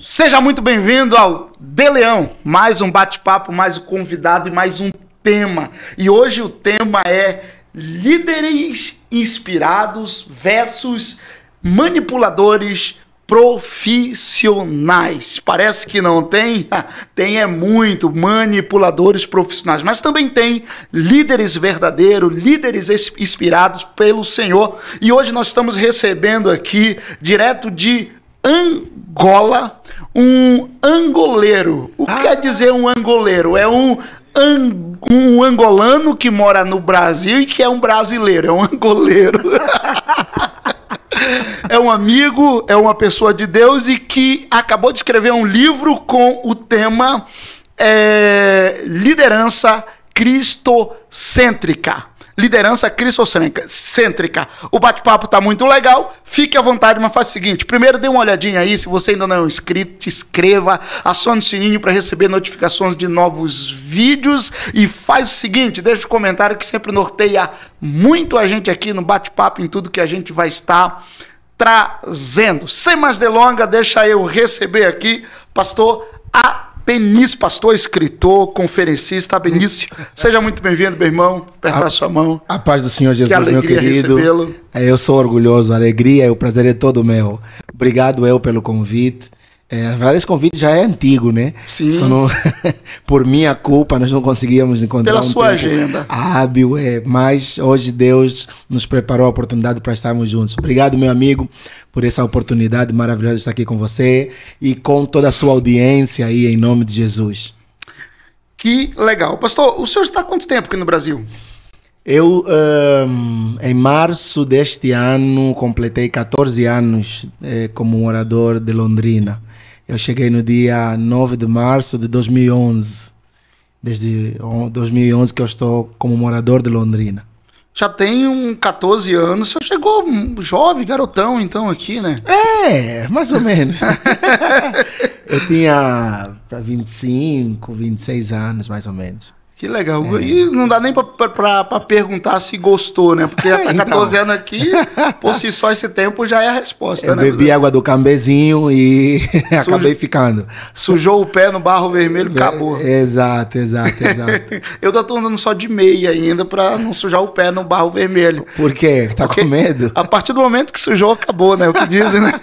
Seja muito bem-vindo ao De Leão, mais um bate-papo, mais um convidado e mais um tema. E hoje o tema é líderes inspirados versus manipuladores profissionais. Parece que não tem? Tem muito, manipuladores profissionais, mas também tem líderes verdadeiros, líderes inspirados pelo Senhor. E hoje nós estamos recebendo aqui, direto de Angola, um angoleiro. O que quer dizer um angoleiro? É um angolano que mora no Brasil e que é um brasileiro, é um angoleiro. É um amigo, é uma pessoa de Deus e que acabou de escrever um livro com o tema Liderança Cristocêntrica. Liderança cristocêntrica. O bate-papo tá muito legal. Fique à vontade, mas faz o seguinte. Primeiro, dê uma olhadinha aí. Se você ainda não é inscrito, inscreva. Acione o sininho para receber notificações de novos vídeos. E faz o seguinte, deixa um comentário que sempre norteia muito a gente aqui no bate-papo, em tudo que a gente vai estar trazendo. Sem mais delongas, deixa eu receber aqui pastor Benício, pastor, escritor, conferencista. Benício, seja muito bem-vindo, meu irmão. Apertar sua mão. A paz do Senhor Jesus, que alegria, meu querido. Recebê-lo. Eu sou orgulhoso, a alegria e o prazer é todo meu. Obrigado pelo convite. Na verdade, esse convite já é antigo, né? Sim. Só não, por minha culpa, nós não conseguíamos encontrar pela sua agenda hábil, mas hoje Deus nos preparou a oportunidade para estarmos juntos. Obrigado, meu amigo, por essa oportunidade maravilhosa de estar aqui com você e com toda a sua audiência aí, em nome de Jesus. Que legal. Pastor, o senhor está há quanto tempo aqui no Brasil? Eu, em março deste ano, completei 14 anos como morador de Londrina. Eu cheguei no dia 9 de março de 2011. Desde 2011 que eu estou como morador de Londrina. Já tem 14 anos. O senhor chegou jovem, garotão, então, aqui, né? Mais ou menos. Eu tinha 25, 26 anos, mais ou menos. Que legal. E não dá nem pra perguntar se gostou, né? Porque já tá 14 anos aqui, por si só esse tempo já é a resposta, eu né? Bebi água do cambezinho e acabei ficando. Sujou o pé no barro vermelho, acabou. Exato. Eu tô andando só de meia ainda pra não sujar o pé no barro vermelho. Por quê? Com medo? A partir do momento que sujou, acabou, né? O que dizem, né?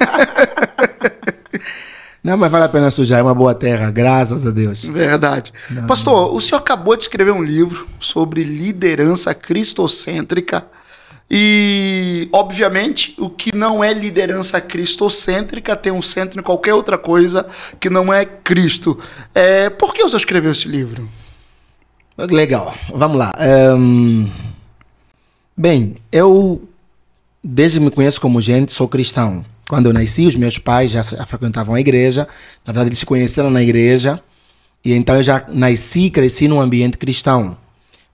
Não, mas vale a pena sujar, é uma boa terra, graças a Deus. Verdade. Pastor, o senhor acabou de escrever um livro sobre liderança cristocêntrica e, obviamente, o que não é liderança cristocêntrica tem um centro em qualquer outra coisa que não é Cristo. Por que o senhor escreveu esse livro? Legal, vamos lá. Bem, eu, desde que me conheço como gente, sou cristão. Quando eu nasci, os meus pais já frequentavam a igreja. Na verdade, eles se conheceram na igreja. E então eu já nasci e cresci num ambiente cristão.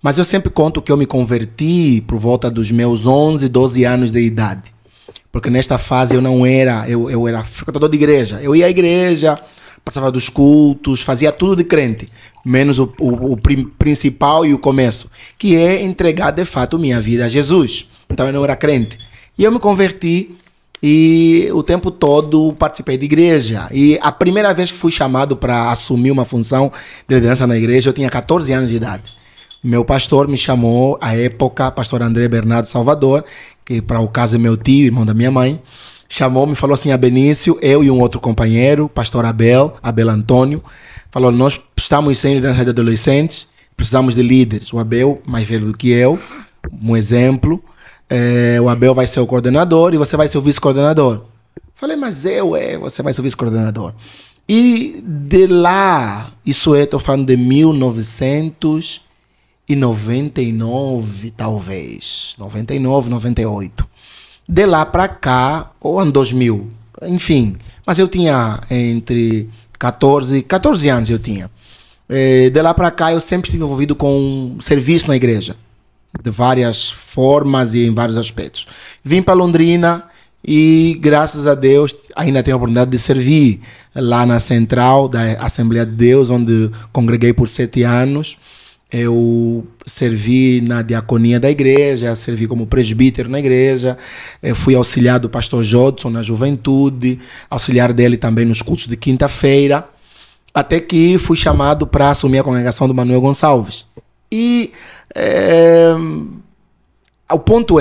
Mas eu sempre conto que eu me converti por volta dos meus 11, 12 anos de idade. Porque nesta fase eu não era, eu era frequentador de igreja. Eu ia à igreja, participava dos cultos, fazia tudo de crente. Menos o principal e o começo. Que é entregar de fato minha vida a Jesus. Então eu não era crente. E eu me converti. E o tempo todo participei de igreja. E a primeira vez que fui chamado para assumir uma função de liderança na igreja, eu tinha 14 anos de idade. Meu pastor me chamou, à época, pastor André Bernardo Salvador, que para o caso é meu tio, irmão da minha mãe, chamou, me falou assim: a Benício, eu e um outro companheiro, pastor Abel Antônio, falou: nós estamos sem liderança de adolescentes, precisamos de líderes. O Abel, mais velho do que eu, um exemplo. O Abel vai ser o coordenador e você vai ser o vice-coordenador. Falei, mas você vai ser o vice-coordenador. E de lá, estou falando de 1999, talvez. 99, 98. De lá para cá, ou ano 2000, enfim. Mas eu tinha entre 14 anos eu tinha. De lá para cá, eu sempre estive envolvido com serviço na igreja. De várias formas e em vários aspectos. Vim para Londrina e, graças a Deus, ainda tenho a oportunidade de servir lá na central da Assembleia de Deus, onde congreguei por 7 anos. Eu servi na diaconia da igreja, servi como presbítero na igreja, fui auxiliar do pastor Jodson na juventude, auxiliar dele também nos cultos de quinta-feira, até que fui chamado para assumir a congregação do Manuel Gonçalves. E o ponto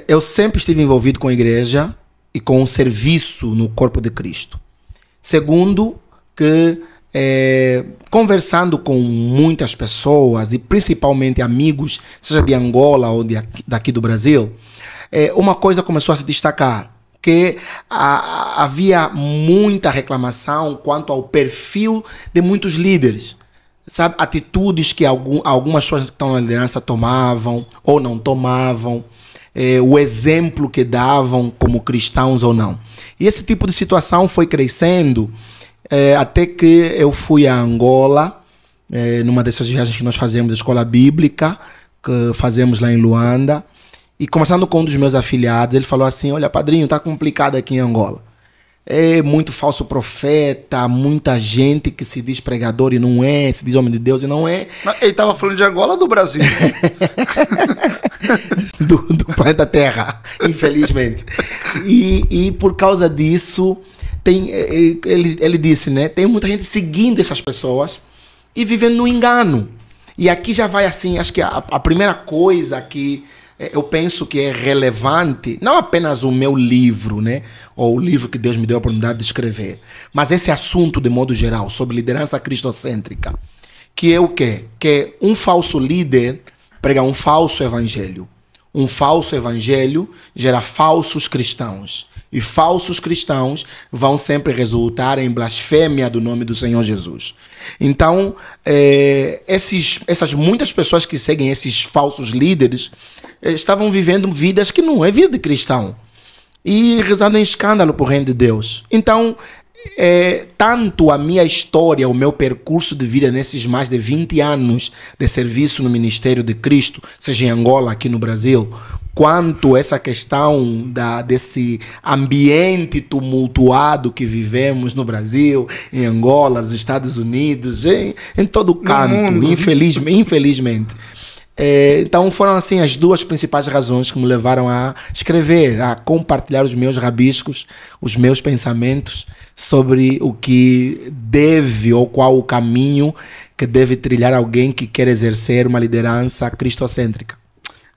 eu sempre estive envolvido com a igreja e com o serviço no corpo de Cristo. Segundo, que conversando com muitas pessoas e principalmente amigos, seja de Angola ou daqui do Brasil, uma coisa começou a se destacar, que havia muita reclamação quanto ao perfil de muitos líderes, sabe, atitudes que algumas pessoas que estão na liderança tomavam ou não tomavam, o exemplo que davam como cristãos ou não. E esse tipo de situação foi crescendo até que eu fui a Angola, numa dessas viagens que nós fazemos da escola bíblica, que fazemos lá em Luanda, e conversando com um dos meus afiliados, ele falou assim: olha, padrinho, tá complicado aqui em Angola. É muito falso profeta, muita gente que se diz pregador e não é, se diz homem de Deus e não é. Mas ele estava falando de Angola ou do Brasil? do planeta Terra, infelizmente. E por causa disso, ele disse, né? Tem muita gente seguindo essas pessoas e vivendo no engano. E aqui já vai assim, acho que a primeira coisa que eu penso que é relevante, não apenas o meu livro, né? Ou o livro que Deus me deu a oportunidade de escrever, mas esse assunto de modo geral, sobre liderança cristocêntrica, que é o quê? Que um falso líder prega um falso evangelho. Um falso evangelho gera falsos cristãos. E falsos cristãos vão sempre resultar em blasfêmia do nome do Senhor Jesus. Então, essas muitas pessoas que seguem esses falsos líderes estavam vivendo vidas que não é vida de cristão. E rezando em escândalo por reino de Deus. Então, tanto a minha história, o meu percurso de vida nesses mais de 20 anos de serviço no Ministério de Cristo, seja em Angola, aqui no Brasil, quanto essa questão desse ambiente tumultuado que vivemos no Brasil, em Angola, nos Estados Unidos, em todo canto, infelizmente. Então foram assim as duas principais razões que me levaram a escrever, a compartilhar os meus rabiscos, os meus pensamentos sobre o que deve ou qual o caminho que deve trilhar alguém que quer exercer uma liderança cristocêntrica.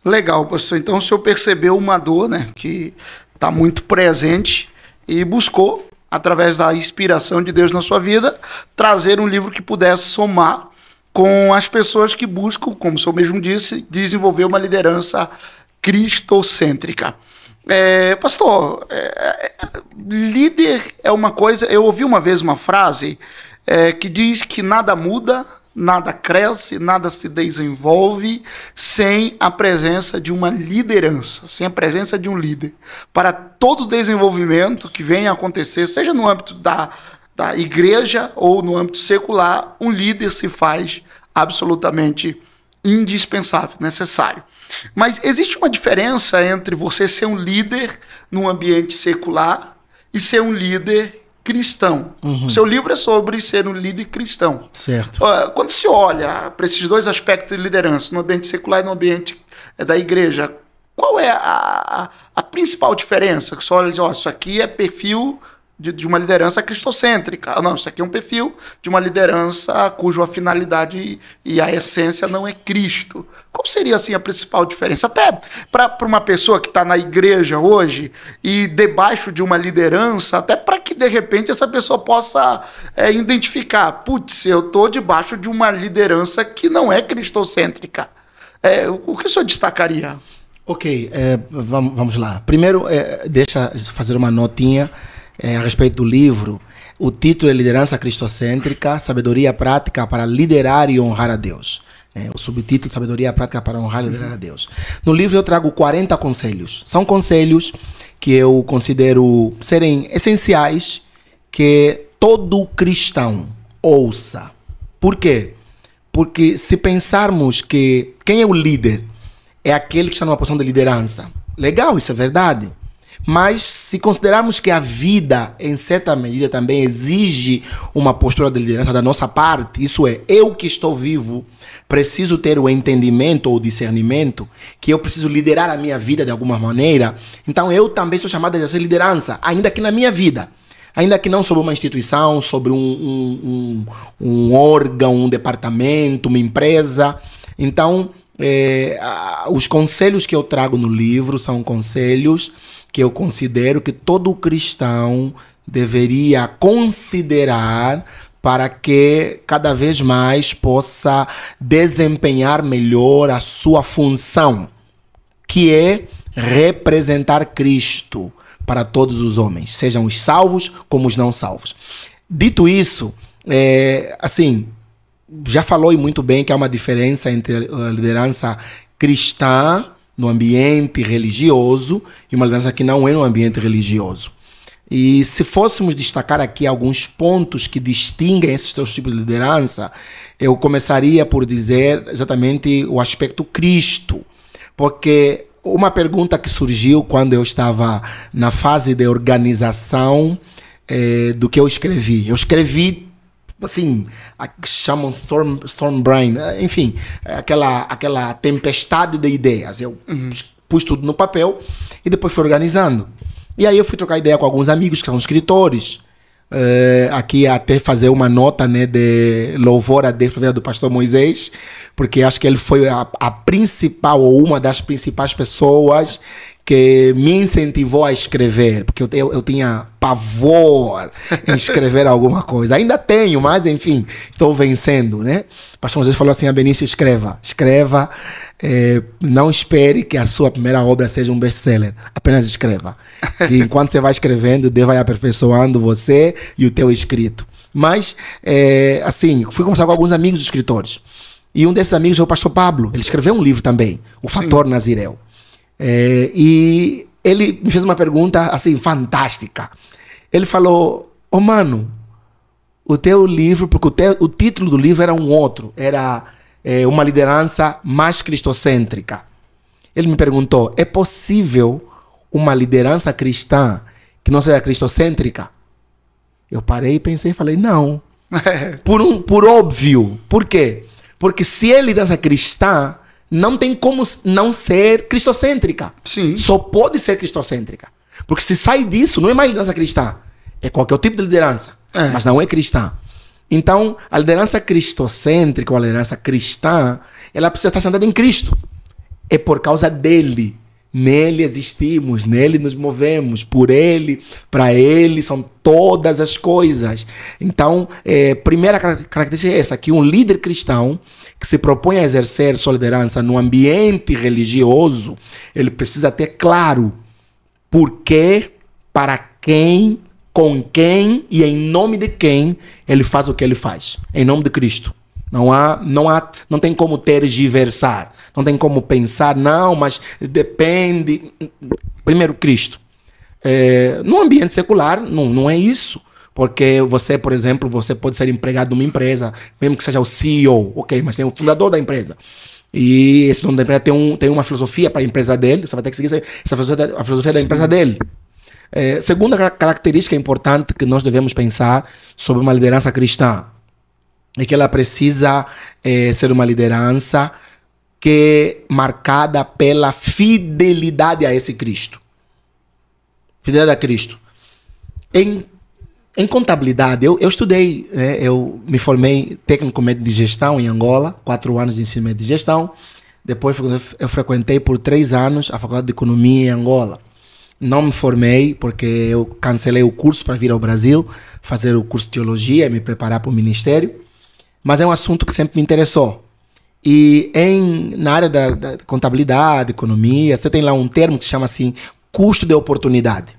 Legal, pastor. Então o senhor percebeu uma dor, né, que está muito presente e buscou, através da inspiração de Deus na sua vida, trazer um livro que pudesse somar com as pessoas que buscam, como o senhor mesmo disse, desenvolver uma liderança cristocêntrica. Pastor, líder é uma coisa... Eu ouvi uma vez uma frase que diz que nada muda, nada cresce, nada se desenvolve sem a presença de uma liderança, sem a presença de um líder. Para todo desenvolvimento que venha a acontecer, seja no âmbito da igreja ou no âmbito secular, um líder se faz absolutamente indispensável, necessário. Mas existe uma diferença entre você ser um líder no ambiente secular e ser um líder cristão. O seu livro é sobre ser um líder cristão. Certo. Quando se olha para esses dois aspectos de liderança, no ambiente secular e no ambiente da igreja, qual é a principal diferença? Que você olha e diz, isso aqui é perfil de uma liderança cristocêntrica. Não, isso aqui é um perfil de uma liderança cuja finalidade e a essência não é Cristo. Qual seria, assim, a principal diferença? Até para uma pessoa que está na igreja hoje e debaixo de uma liderança, até para que, de repente, essa pessoa possa identificar, putz, eu estou debaixo de uma liderança que não é cristocêntrica. O que o senhor destacaria? Ok, vamos lá. Primeiro, deixa eu fazer uma notinha a respeito do livro. O título é Liderança Cristocêntrica, Sabedoria Prática para Liderar e Honrar a Deus. O subtítulo, Sabedoria Prática para Honrar e Liderar a Deus. No livro eu trago 40 conselhos. São conselhos que eu considero serem essenciais que todo cristão ouça. Por quê? Porque se pensarmos que quem é o líder é aquele que está numa posição de liderança. Legal, isso é verdade. Mas se considerarmos que a vida, em certa medida, também exige uma postura de liderança da nossa parte, isso é, eu que estou vivo, preciso ter o entendimento ou o discernimento que eu preciso liderar a minha vida de alguma maneira, então eu também sou chamado a exercer liderança, ainda que na minha vida. Ainda que não sobre uma instituição, sobre um órgão, um departamento, uma empresa. Então, os conselhos que eu trago no livro são conselhos que eu considero que todo cristão deveria considerar para que cada vez mais possa desempenhar melhor a sua função, que é representar Cristo para todos os homens, sejam os salvos como os não salvos. Dito isso, assim, já falou e muito bem que há uma diferença entre a liderança cristã no ambiente religioso e uma liderança que não é no ambiente religioso. E se fôssemos destacar aqui alguns pontos que distinguem esses dois tipos de liderança, eu começaria por dizer exatamente o aspecto Cristo, porque uma pergunta que surgiu quando eu estava na fase de organização do que eu escrevi. Eu escrevi, assim, chamam storm brain, enfim, aquela tempestade de ideias. Eu pus tudo no papel e depois fui organizando. E aí eu fui trocar ideia com alguns amigos que são escritores. Aqui até fazer uma nota, né, de louvor a Deus do pastor Moisés, porque acho que ele foi a principal ou uma das principais pessoas que me incentivou a escrever, porque eu tinha pavor em escrever alguma coisa. Ainda tenho, mas enfim, estou vencendo, né? O pastor Moisés falou assim: a Benício, escreva, não espere que a sua primeira obra seja um best-seller, apenas escreva. E enquanto você vai escrevendo, Deus vai aperfeiçoando você e o teu escrito. Mas, assim, fui conversar com alguns amigos escritores, e um desses amigos é o pastor Pablo. Ele escreveu um livro também, O Fator Nazireu. E ele me fez uma pergunta assim fantástica. Ele falou: mano, o teu livro, porque o título do livro era um outro, era uma liderança mais cristocêntrica. Ele me perguntou: é possível uma liderança cristã que não seja cristocêntrica? Eu parei e pensei e falei: não. Por óbvio. Por quê? Porque se é liderança cristã, não tem como não ser cristocêntrica. Sim. Só pode ser cristocêntrica. Porque se sai disso, não é mais liderança cristã. É qualquer tipo de liderança, mas não é cristã. Então, a liderança cristocêntrica ou a liderança cristã, ela precisa estar sentada em Cristo. É por causa dele. Nele existimos, nele nos movemos, por ele, para ele são todas as coisas. Então, primeira característica é essa, que um líder cristão que se propõe a exercer sua liderança no ambiente religioso, ele precisa ter claro por quê, para quem, com quem e em nome de quem ele faz o que ele faz. Em nome de Cristo. Não tem como tergiversar, não tem como pensar, não, mas depende. Primeiro, Cristo. No ambiente secular, não é isso. Porque você, por exemplo, você pode ser empregado numa empresa, mesmo que seja o CEO, ok, mas tem o fundador da empresa. E esse dono da empresa tem uma filosofia para a empresa dele, você vai ter que seguir a filosofia da empresa dele. Segunda característica importante que nós devemos pensar sobre uma liderança cristã é que ela precisa ser uma liderança que é marcada pela fidelidade a esse Cristo. Fidelidade a Cristo. Em contabilidade, eu estudei, eu me formei técnico médio de gestão em Angola, 4 anos de ensino médio de gestão. Depois eu frequentei por 3 anos a Faculdade de Economia em Angola. Não me formei porque eu cancelei o curso para vir ao Brasil, fazer o curso de Teologia e me preparar para o ministério. Mas é um assunto que sempre me interessou. E na área da contabilidade, economia, você tem lá um termo que se chama assim, custo de oportunidade.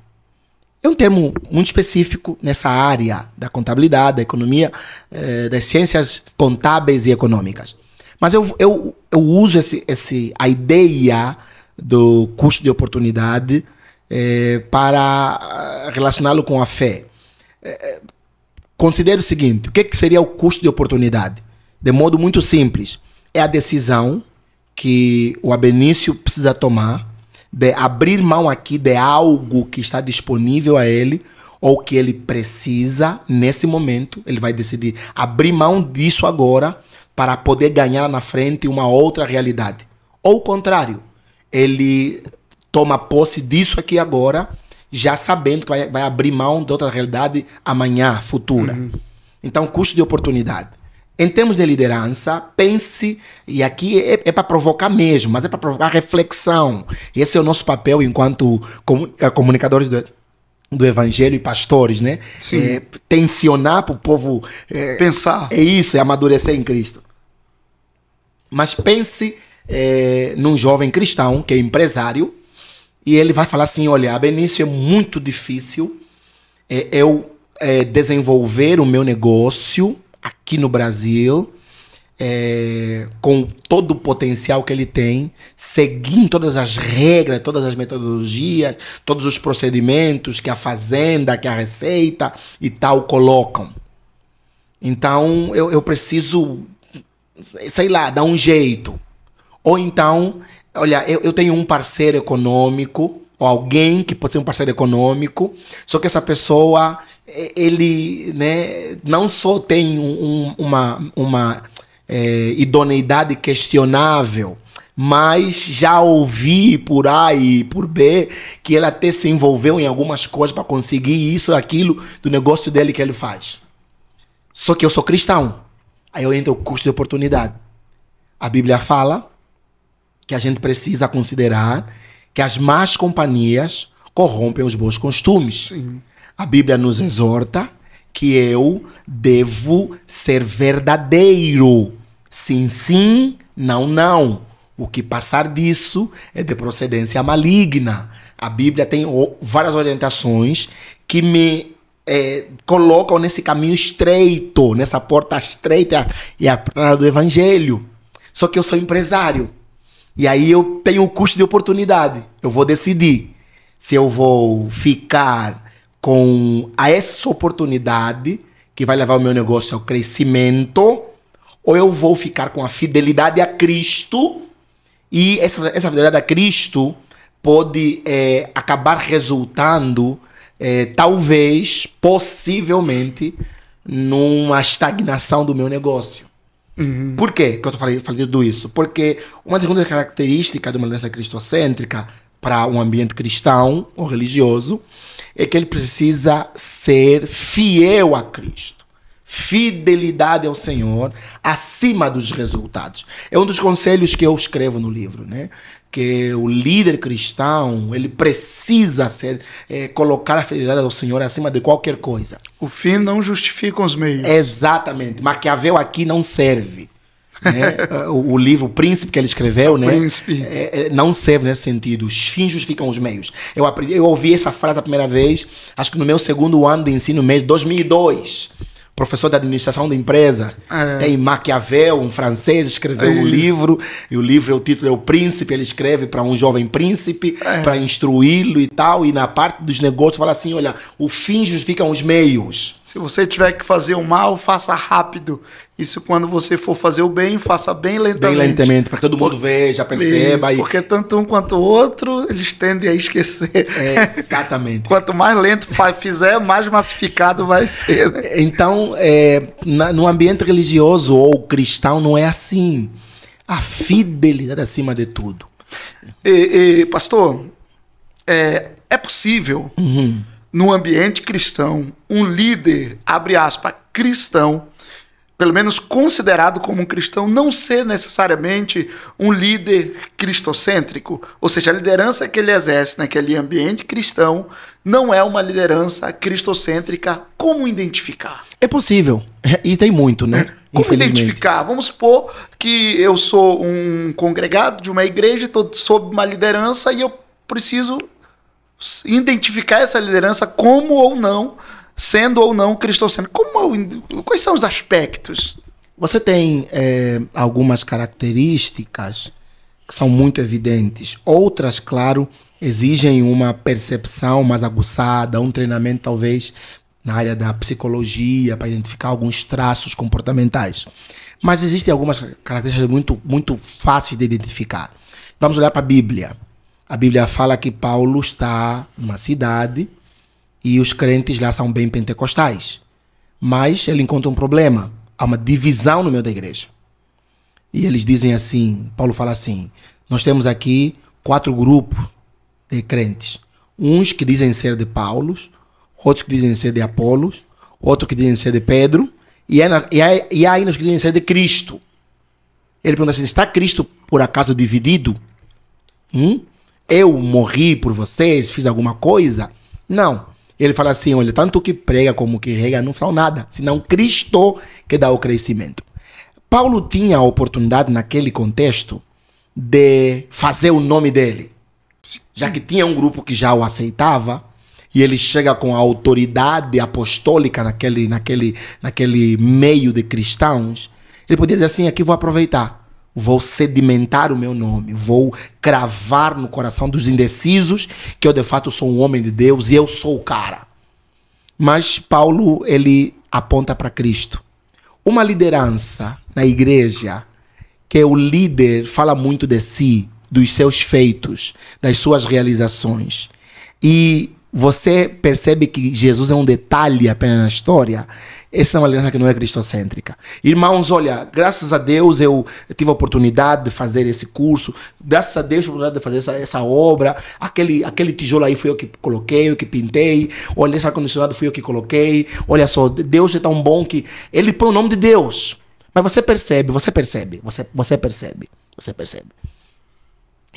É um termo muito específico nessa área da contabilidade, da economia, das ciências contábeis e econômicas. Mas eu uso a ideia do custo de oportunidade para relacioná-lo com a fé. Considere o seguinte: o que seria o custo de oportunidade? De modo muito simples, é a decisão que o Abenício precisa tomar de abrir mão aqui de algo que está disponível a ele ou que ele precisa nesse momento. Ele vai decidir abrir mão disso agora para poder ganhar lá na frente uma outra realidade. Ou o contrário, ele toma posse disso aqui agora, já sabendo que vai abrir mão de outra realidade amanhã, futura. Então, custo de oportunidade. Em termos de liderança, pense, e aqui é para provocar mesmo, mas é para provocar reflexão. Esse é o nosso papel enquanto comunicadores do evangelho e pastores, né? Tensionar para o povo pensar. É isso, é amadurecer em Cristo. Mas pense num jovem cristão que é empresário e ele vai falar assim, olha, Benício, é muito difícil eu desenvolver o meu negócio aqui no Brasil, com todo o potencial que ele tem, seguindo todas as regras, todas as metodologias, todos os procedimentos que a Fazenda, que a Receita e tal colocam. Então, eu preciso, sei lá, dar um jeito. Ou então, olha, eu tenho um parceiro econômico, ou alguém que pode ser um parceiro econômico, só que essa pessoa, ele, né, não só tem uma idoneidade questionável, mas já ouvi por A e por B que ele até se envolveu em algumas coisas para conseguir isso, aquilo do negócio dele que ele faz. Só que eu sou cristão. Aí eu entro o custo de oportunidade. A Bíblia fala que a gente precisa considerar que as más companhias corrompem os bons costumes. Sim. A Bíblia nos exorta que eu devo ser verdadeiro. Sim, sim, não, não. O que passar disso é de procedência maligna. A Bíblia tem várias orientações que me colocam nesse caminho estreito, nessa porta estreita e a porta do evangelho. Só que eu sou empresário. E aí eu tenho o custo de oportunidade. Eu vou decidir se eu vou ficar com essa oportunidade que vai levar o meu negócio ao crescimento, ou eu vou ficar com a fidelidade a Cristo, e essa fidelidade a Cristo pode acabar resultando, talvez, possivelmente, numa estagnação do meu negócio. Por quê que eu falei tudo isso? Porque uma das grandes características de uma liderança cristocêntrica para um ambiente cristão ou religioso é que ele precisa ser fiel a Cristo. Fidelidade ao Senhor acima dos resultados. É um dos conselhos que eu escrevo no livro, né? Que o líder cristão, ele precisa colocar a fidelidade ao Senhor acima de qualquer coisa. O fim não justifica os meios. Exatamente. Maquiavel aqui não serve. Né? O livro Príncipe que ele escreveu, né? Príncipe. Não serve nesse sentido. Os fins justificam os meios. Eu ouvi essa frase a primeira vez, acho que no meu segundo ano de ensino médio, 2002. Professor de administração da empresa. Tem Maquiavel, um francês, escreveu um livro. E o título é O Príncipe. Ele escreve para um jovem príncipe, para instruí-lo e tal. E na parte dos negócios fala assim, olha, o fim justifica os meios. Se você tiver que fazer o mal, faça rápido. Isso quando você for fazer o bem, faça bem lentamente. Bem lentamente, para que todo mundo veja, perceba. Isso, porque tanto um quanto o outro, eles tendem a esquecer. Exatamente. Quanto mais lento fizer, mais massificado vai ser. Né? Então, no ambiente religioso ou cristão não é assim. A fidelidade acima de tudo. Pastor, é possível, no ambiente cristão, um líder, abre aspas, cristão, pelo menos considerado como um cristão, não ser necessariamente um líder cristocêntrico? Ou seja, a liderança que ele exerce naquele ambiente cristão não é uma liderança cristocêntrica. Como identificar? É possível. E tem muito, né? Como identificar? Vamos supor que eu sou um congregado de uma igreja, estou sob uma liderança e eu preciso identificar essa liderança como ou não, sendo ou não cristocêntrico. Quais são os aspectos? Você tem algumas características que são muito evidentes. Outras, claro, exigem uma percepção mais aguçada, um treinamento talvez na área da psicologia para identificar alguns traços comportamentais. Mas existem algumas características muito, muito fáceis de identificar. Vamos olhar para a Bíblia. A Bíblia fala que Paulo está numa cidade e os crentes lá são bem pentecostais. Mas ele encontra um problema. Há uma divisão no meio da igreja. E eles dizem assim, Paulo fala assim, nós temos aqui 4 grupos de crentes. Uns que dizem ser de Paulo, outros que dizem ser de Apolos, outros que dizem ser de Pedro, e aí nos que dizem ser de Cristo. Ele pergunta assim, está Cristo por acaso dividido? Eu morri por vocês, fiz alguma coisa? Não. Ele fala assim, olha, tanto que prega como que rega não são nada, senão Cristo que dá o crescimento. Paulo tinha a oportunidade naquele contexto de fazer o nome dele. Já que tinha um grupo que já o aceitava, e ele chega com a autoridade apostólica naquele meio de cristãos, ele podia dizer assim, aqui vou aproveitar, vou sedimentar o meu nome, vou cravar no coração dos indecisos que eu de fato sou um homem de Deus e eu sou o cara. Mas Paulo, ele aponta para Cristo. Uma liderança na igreja, que o líder fala muito de si, dos seus feitos, das suas realizações. E você percebe que Jesus é um detalhe apenas na história. Essa é uma liderança que não é cristocêntrica. Irmãos, olha, graças a Deus eu tive a oportunidade de fazer esse curso. Graças a Deus eu tive a oportunidade de fazer essa obra. Aquele tijolo aí foi eu que coloquei, eu que pintei. Olha, esse ar-condicionado foi eu que coloquei. Olha só, Deus é tão bom que ele põe o nome de Deus. Mas você percebe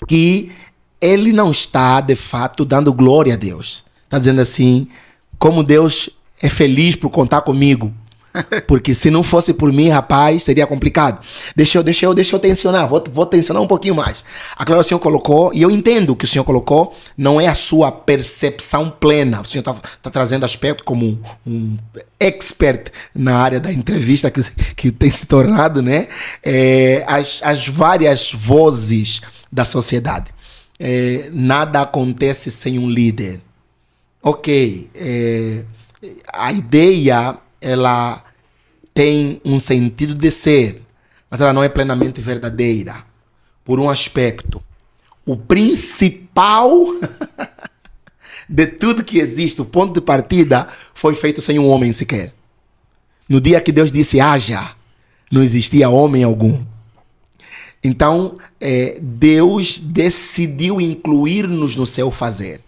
que ele não está, de fato, dando glória a Deus. Está dizendo assim, como Deus é feliz por contar comigo. Porque se não fosse por mim, rapaz, seria complicado. Deixa eu tensionar, vou tensionar um pouquinho mais. Aquilo que o Senhor colocou, e eu entendo que o Senhor colocou, não é a sua percepção plena. O Senhor está trazendo aspecto como um expert na área da entrevista que tem se tornado, né? As várias vozes da sociedade. Nada acontece sem um líder. Ok, a ideia, ela tem um sentido de ser, mas ela não é plenamente verdadeira. Por um aspecto, o principal de tudo que existe, o ponto de partida, foi feito sem um homem sequer. No dia que Deus disse haja, não existia homem algum. Então, Deus decidiu incluir-nos no seu fazer.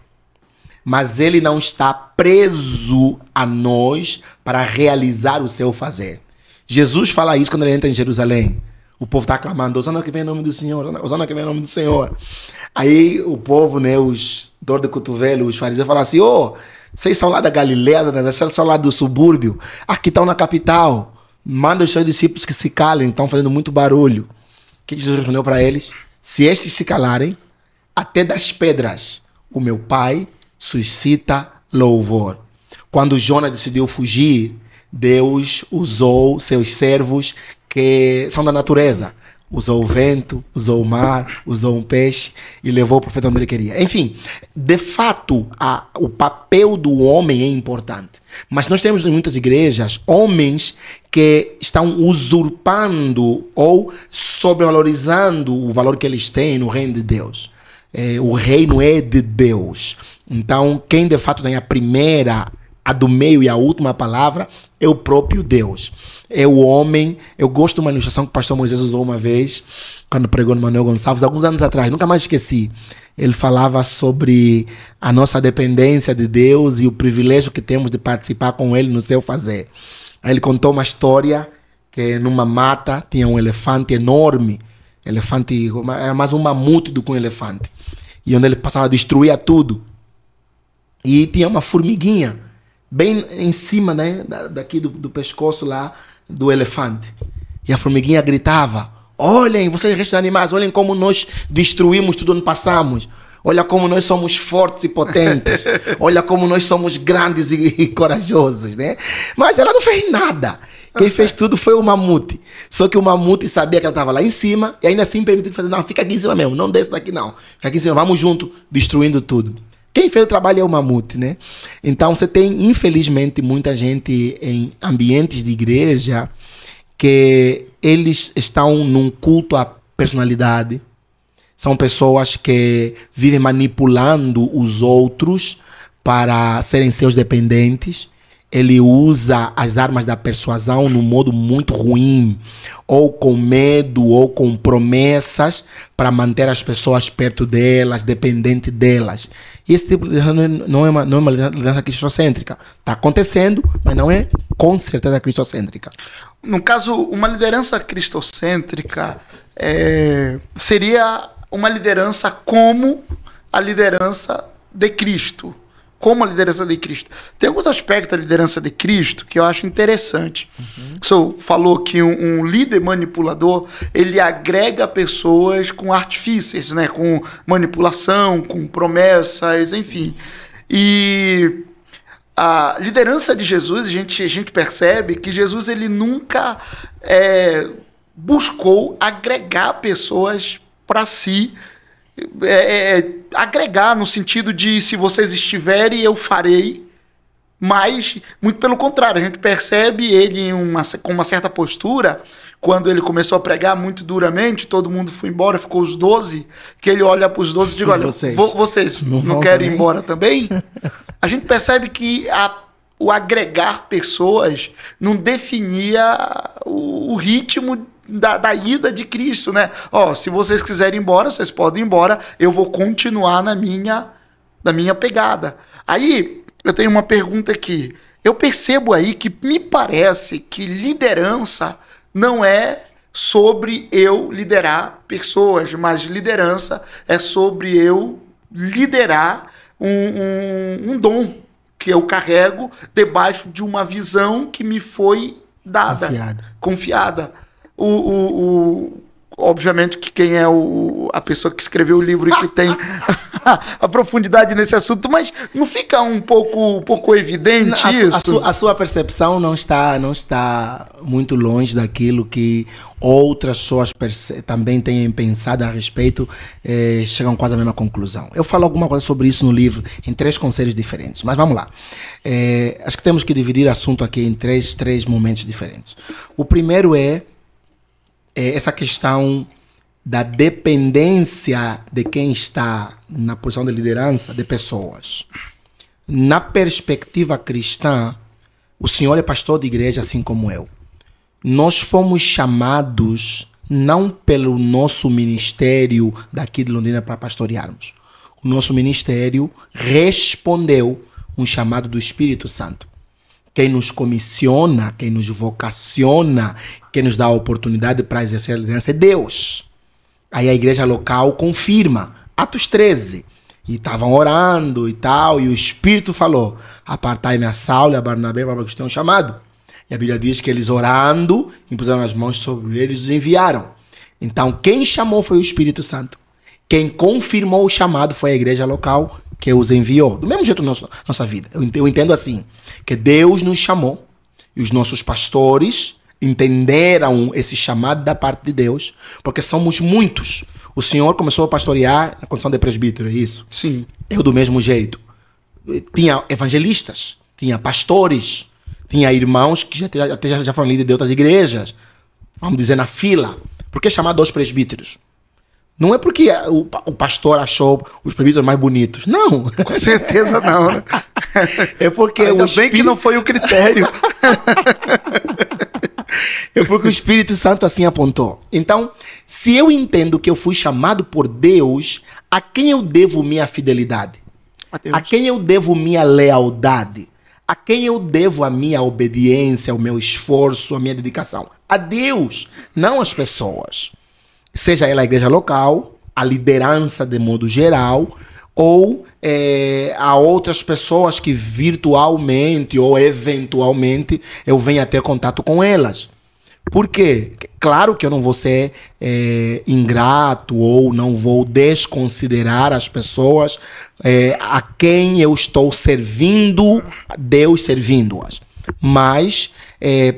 Mas ele não está preso a nós para realizar o seu fazer. Jesus fala isso quando ele entra em Jerusalém. O povo está clamando, Hosana que vem em nome do Senhor, Hosana que vem em nome do Senhor. Aí o povo, né, os dor de cotovelo, os fariseus falam assim, vocês são lá da Galileia, vocês são lá do subúrbio, aqui estão na capital, manda os seus discípulos que se calem, estão fazendo muito barulho. O que Jesus respondeu para eles? Se estes se calarem, até das pedras, o meu Pai suscita louvor. Quando Jonas decidiu fugir, Deus usou seus servos que são da natureza. Usou o vento, usou o mar, usou um peixe e levou o profeta onde ele queria. Enfim, de fato, o papel do homem é importante. Mas nós temos em muitas igrejas homens que estão usurpando ou sobrevalorizando o valor que eles têm no reino de Deus. O reino é de Deus. Então, quem de fato tem a primeira, a do meio e a última palavra é o próprio Deus. É o homem. Eu gosto de uma ilustração que o pastor Moisés usou uma vez, quando pregou no Manuel Gonçalves, alguns anos atrás, nunca mais esqueci. Ele falava sobre a nossa dependência de Deus e o privilégio que temos de participar com Ele no seu fazer. Aí ele contou uma história que numa mata tinha um elefante enorme. Elefante, era mais um mamute do que um elefante. E onde ele passava, destruía tudo. E tinha uma formiguinha bem em cima, né, daqui do pescoço lá do elefante. E a formiguinha gritava, olhem, vocês restos de animais, olhem como nós destruímos tudo onde passamos. Olha como nós somos fortes e potentes. Olha como nós somos grandes e corajosos, né? Mas ela não fez nada. Quem fez tudo foi o mamute. Só que o mamute sabia que ela estava lá em cima e ainda assim permitiu fazer, não, fica aqui em cima mesmo, não desce daqui não. Fica aqui em cima, vamos junto, destruindo tudo. Quem fez o trabalho é o mamute, né? Então você tem, infelizmente, muita gente em ambientes de igreja que eles estão num culto à personalidade, São pessoas que vivem manipulando os outros para serem seus dependentes. Ele usa as armas da persuasão num modo muito ruim, ou com medo, ou com promessas, para manter as pessoas perto delas, dependente delas. E esse tipo de liderança não é uma liderança cristocêntrica. Está acontecendo, mas não é com certeza cristocêntrica. No caso, uma liderança cristocêntrica seria uma liderança como a liderança de Cristo. Como a liderança de Cristo. Tem alguns aspectos da liderança de Cristo que eu acho interessante. O senhor falou que um líder manipulador, ele agrega pessoas com artifícios, né? Com manipulação, com promessas, enfim. E a liderança de Jesus, a gente percebe que Jesus ele nunca buscou agregar pessoas para si, agregar no sentido de se vocês estiverem, eu farei, mas muito pelo contrário, a gente percebe ele com uma certa postura, quando ele começou a pregar muito duramente, todo mundo foi embora, ficou os 12, que ele olha para os 12 e diz, olha, vocês não querem ir embora também? A gente percebe que o agregar pessoas não definia o ritmo da ida de Cristo, né? Se vocês quiserem ir embora, vocês podem ir embora, eu vou continuar na minha pegada. Aí, eu tenho uma pergunta aqui. Eu percebo aí que me parece que liderança não é sobre eu liderar pessoas, mas liderança é sobre eu liderar um dom que eu carrego debaixo de uma visão que me foi dada, confiada. Obviamente que quem é a pessoa que escreveu o livro e que tem a profundidade nesse assunto, mas não fica um pouco evidente isso? A sua percepção não está muito longe daquilo que outras pessoas também têm pensado a respeito, chegam quase à mesma conclusão. Eu falo alguma coisa sobre isso no livro, em 3 conselhos diferentes, mas vamos lá. Acho que temos que dividir o assunto aqui em três momentos diferentes. O primeiro é essa questão da dependência de quem está na posição de liderança de pessoas. Na perspectiva cristã, o senhor é pastor de igreja assim como eu. Nós fomos chamados não pelo nosso ministério daqui de Londrina para pastorearmos. O nosso ministério respondeu um chamado do Espírito Santo. Quem nos comissiona, quem nos vocaciona, quem nos dá a oportunidade para exercer a liderança é Deus. Aí a igreja local confirma. Atos 13. E estavam orando e tal, e o Espírito falou, apartai-me a Saulo e a Barnabé para que eles tenham chamado. E a Bíblia diz que eles orando, impuseram as mãos sobre eles e os enviaram. Então quem chamou foi o Espírito Santo. Quem confirmou o chamado foi a igreja local que os enviou. Do mesmo jeito na nossa vida. Eu entendo assim, que Deus nos chamou e os nossos pastores entenderam esse chamado da parte de Deus, porque somos muitos. O Senhor começou a pastorear na condição de presbítero, é isso? Sim. Eu do mesmo jeito. Tinha evangelistas, tinha pastores, tinha irmãos que já foram líderes de outras igrejas, vamos dizer, na fila. Por que chamar 2 presbíteros? Não é porque o pastor achou os presbíteros mais bonitos. Não. Com certeza não, né? É porque ainda bem que não foi o critério. É porque o Espírito Santo assim apontou. Então, se eu entendo que eu fui chamado por Deus, a quem eu devo minha fidelidade? A quem eu devo minha lealdade? A quem eu devo a minha obediência, o meu esforço, a minha dedicação? A Deus, não às pessoas. Seja ela a igreja local, a liderança de modo geral, ou a outras pessoas que virtualmente ou eventualmente eu venha a ter contato com elas. Por quê? Claro que eu não vou ser ingrato ou não vou desconsiderar as pessoas a quem eu estou servindo, Deus servindo-as. Mas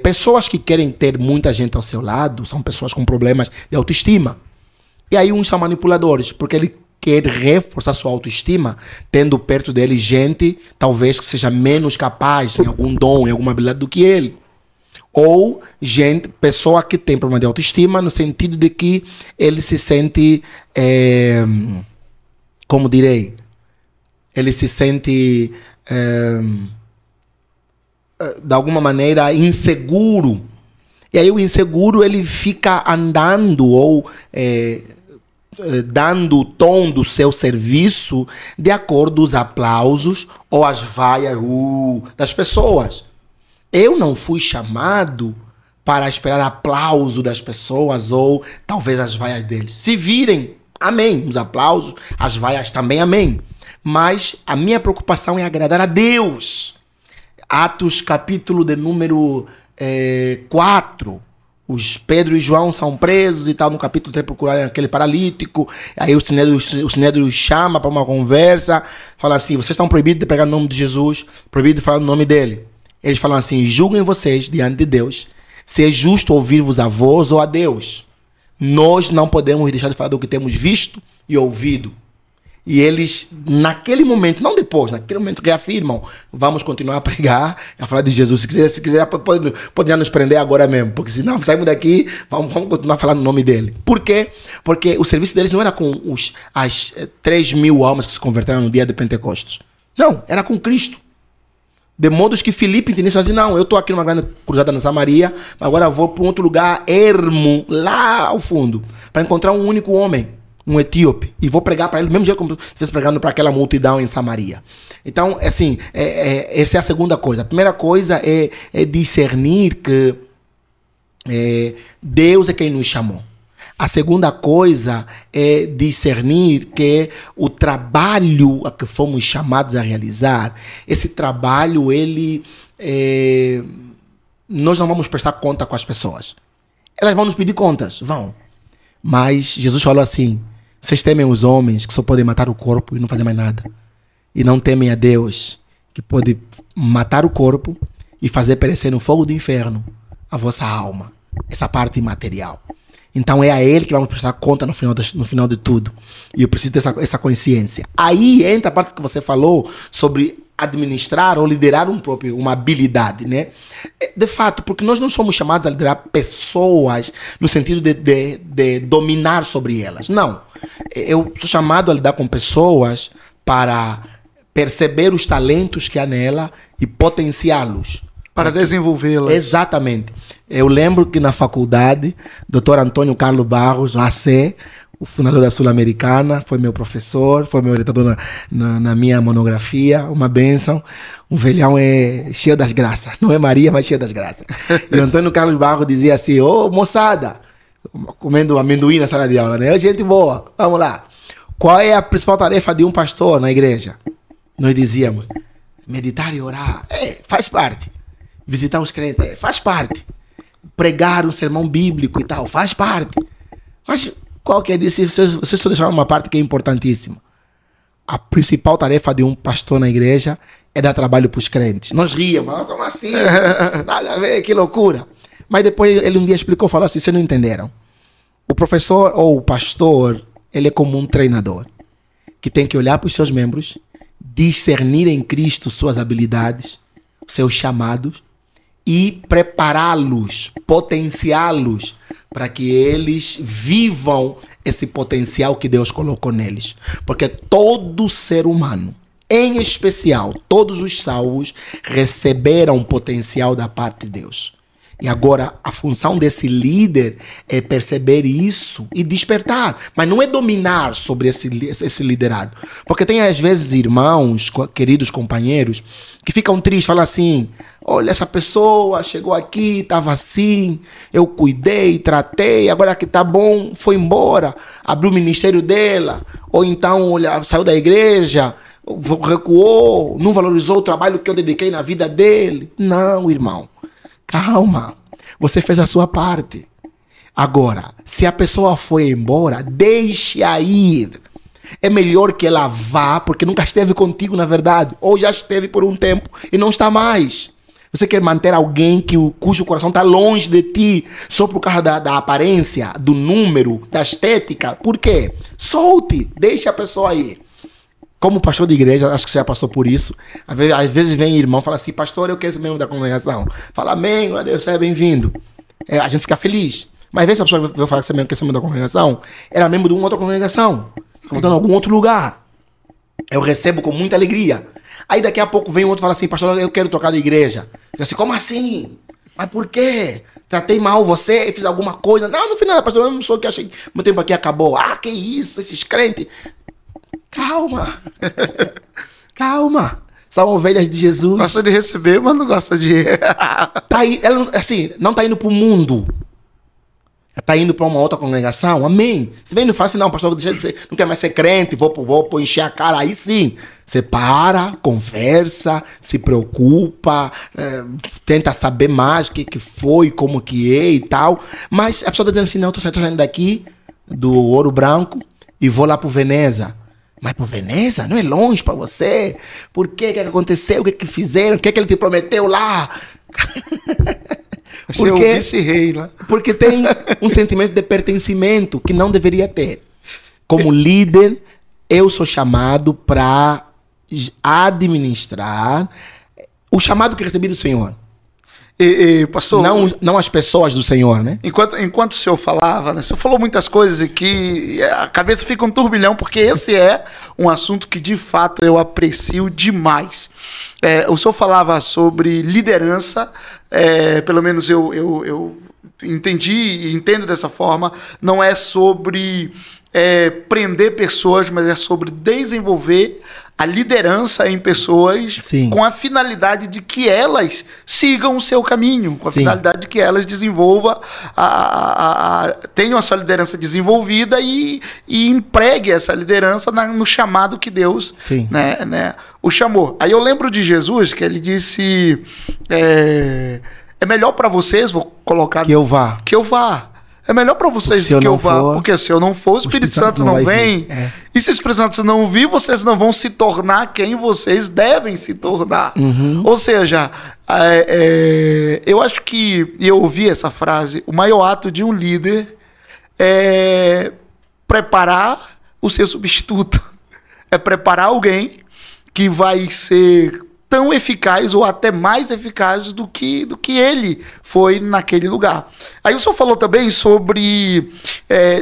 pessoas que querem ter muita gente ao seu lado são pessoas com problemas de autoestima. E aí uns são manipuladores, porque ele quer reforçar sua autoestima, tendo perto dele gente, talvez que seja menos capaz, em algum dom, em alguma habilidade do que ele. Ou pessoa que tem problema de autoestima, no sentido de que ele se sente, como direi, ele se sente, de alguma maneira, inseguro. E aí o inseguro, ele fica andando ou dando o tom do seu serviço de acordo com os aplausos ou as vaias das pessoas. Eu não fui chamado para esperar aplauso das pessoas ou talvez as vaias deles. Se virem, amém. Os aplausos, as vaias também, amém. Mas a minha preocupação é agradar a Deus. Atos capítulo de número 4. Os Pedro e João são presos e tal, no capítulo 3 procurarem aquele paralítico. Aí o Sinédrio chama para uma conversa, fala assim: vocês estão proibidos de pregar no nome de Jesus, proibido de falar no nome dele. Eles falam assim: julguem vocês diante de Deus, se é justo ouvir-vos a vós ou a Deus. Nós não podemos deixar de falar do que temos visto e ouvido. E eles, naquele momento, não depois, naquele momento reafirmam: vamos continuar a pregar, a falar de Jesus. Se quiser pode nos prender agora mesmo, porque se não saímos daqui, vamos continuar a falar no nome dele. Por quê? Porque o serviço deles não era com as 3.000 almas que se converteram no dia de Pentecostes. Não, era com Cristo. De modo que Filipe entendeu assim: não, eu estou aqui numa grande cruzada na Samaria, mas agora vou para um outro lugar ermo, lá ao fundo, para encontrar um único homem, um etíope, e vou pregar para ele, do mesmo jeito como se estivesse pregando para aquela multidão em Samaria. Então, assim, essa é a segunda coisa. A primeira coisa é discernir que Deus é quem nos chamou. A segunda coisa é discernir que o trabalho a que fomos chamados a realizar, esse trabalho, nós não vamos prestar conta com as pessoas. Elas vão nos pedir contas, vão. Mas Jesus falou assim: vocês temem os homens que só podem matar o corpo e não fazer mais nada. E não temem a Deus, que pode matar o corpo e fazer perecer no fogo do inferno a vossa alma. Essa parte imaterial. Então é a Ele que vamos prestar conta no final de tudo. E eu preciso ter essa consciência. Aí entra a parte que você falou sobre administrar ou liderar uma habilidade, né? De fato, porque nós não somos chamados a liderar pessoas no sentido de dominar sobre elas. Não. Eu sou chamado a lidar com pessoas para perceber os talentos que há nela e potenciá-los. Para desenvolvê-las. Exatamente. Eu lembro que na faculdade, Dr. Antônio Carlos Barros, AC, o fundador da Sul-Americana, foi meu professor, foi meu orientador na minha monografia, uma bênção. Um velhão cheio das graças. Não é Maria, mas cheio das graças. E o Antônio Carlos Barros dizia assim: ô moçada, comendo amendoim na sala de aula, né? Gente boa, vamos lá. Qual é a principal tarefa de um pastor na igreja? Nós dizíamos: meditar e orar. Faz parte. Visitar os crentes, faz parte. Pregar um sermão bíblico e tal, faz parte. Mas qual que é disso? Vocês estão deixando uma parte que é importantíssima. A principal tarefa de um pastor na igreja é dar trabalho para os crentes. Nós ríamos: como assim? Nada a ver, que loucura. Mas depois ele um dia explicou, falou assim: vocês não entenderam. O professor ou o pastor, ele é como um treinador que tem que olhar para os seus membros, discernir em Cristo suas habilidades, seus chamados, e prepará-los, potenciá-los, para que eles vivam esse potencial que Deus colocou neles. Porque todo ser humano, em especial todos os salvos, receberam potencial da parte de Deus. E agora a função desse líder é perceber isso e despertar. Mas não é dominar sobre esse liderado. Porque tem às vezes irmãos, queridos companheiros, que ficam tristes, falam assim: olha, essa pessoa chegou aqui, estava assim, eu cuidei, tratei, agora que está bom, foi embora, abriu o ministério dela. Ou então, olha, saiu da igreja, recuou, não valorizou o trabalho que eu dediquei na vida dele. Não, irmão. Calma, você fez a sua parte. Agora, se a pessoa foi embora, deixe-a ir. É melhor que ela vá, porque nunca esteve contigo, na verdade. Ou já esteve por um tempo e não está mais. Você quer manter alguém cujo coração está longe de ti, só por causa da aparência, do número, da estética? Por quê? Solte, deixe a pessoa ir. como pastor de igreja, acho que você já passou por isso. Às vezes vem irmão e fala assim, pastor, eu quero ser membro da congregação. Fala, amém, glória a Deus, seja bem-vindo. A gente fica feliz. Mas às vezes a pessoa vai falar que você quer ser membro da congregação, era membro de uma outra congregação, está em algum outro lugar. Eu recebo com muita alegria. Aí daqui a pouco vem um outro e fala assim, pastor, eu quero trocar de igreja. Eu assim, como assim? Mas por quê? Tratei mal você, fiz alguma coisa? Não, no final, pastor, eu não sou o que achei que meu tempo aqui acabou. Ah, que isso, esses crentes. Calma. Calma. São ovelhas de Jesus. Gosta de receber, mas não gosta de... Tá aí, ela, assim, não está indo para o mundo. Está indo para uma outra congregação, amém. Você vem e fala assim, não, pastor, não quer mais ser crente, vou encher a cara, aí sim. Você para, conversa, se preocupa, tenta saber mais o que foi, como que é e tal. Mas a pessoa está dizendo assim, não, estou saindo daqui, do Ouro Branco, e vou lá para o Veneza. Mas para o Veneza? Não é longe para você? Por quê? O que aconteceu? O que fizeram? O que ele te prometeu lá? Porque, o vice-rei lá. Porque tem um sentimento de pertencimento que não deveria ter. Como líder, eu sou chamado para administrar o chamado que recebi do Senhor. Pastor, não as pessoas do Senhor, né? Enquanto o senhor falava, né? O senhor falou muitas coisas aqui, a cabeça fica um turbilhão, porque esse é um assunto que de fato eu aprecio demais. O senhor falava sobre liderança, pelo menos eu entendi e entendo dessa forma, não é sobre prender pessoas, mas é sobre desenvolver a liderança em pessoas. Sim. Com a finalidade de que elas sigam o seu caminho, com a Sim. finalidade de que elas desenvolvam, tenham a sua liderança desenvolvida e empregue essa liderança no chamado que Deus o chamou. Aí eu lembro de Jesus, que ele disse, é melhor para vocês, vou colocar... Que eu vá. É melhor para vocês que eu vá, porque se eu não for, o Espírito Santo não vem. E se o Espírito Santo não vir, vocês não vão se tornar quem vocês devem se tornar. Uhum. Ou seja, eu acho que, e eu ouvi essa frase, o maior ato de um líder é preparar o seu substituto. É preparar alguém que vai ser tão eficaz ou até mais eficaz do que ele foi naquele lugar. Aí o senhor falou também sobre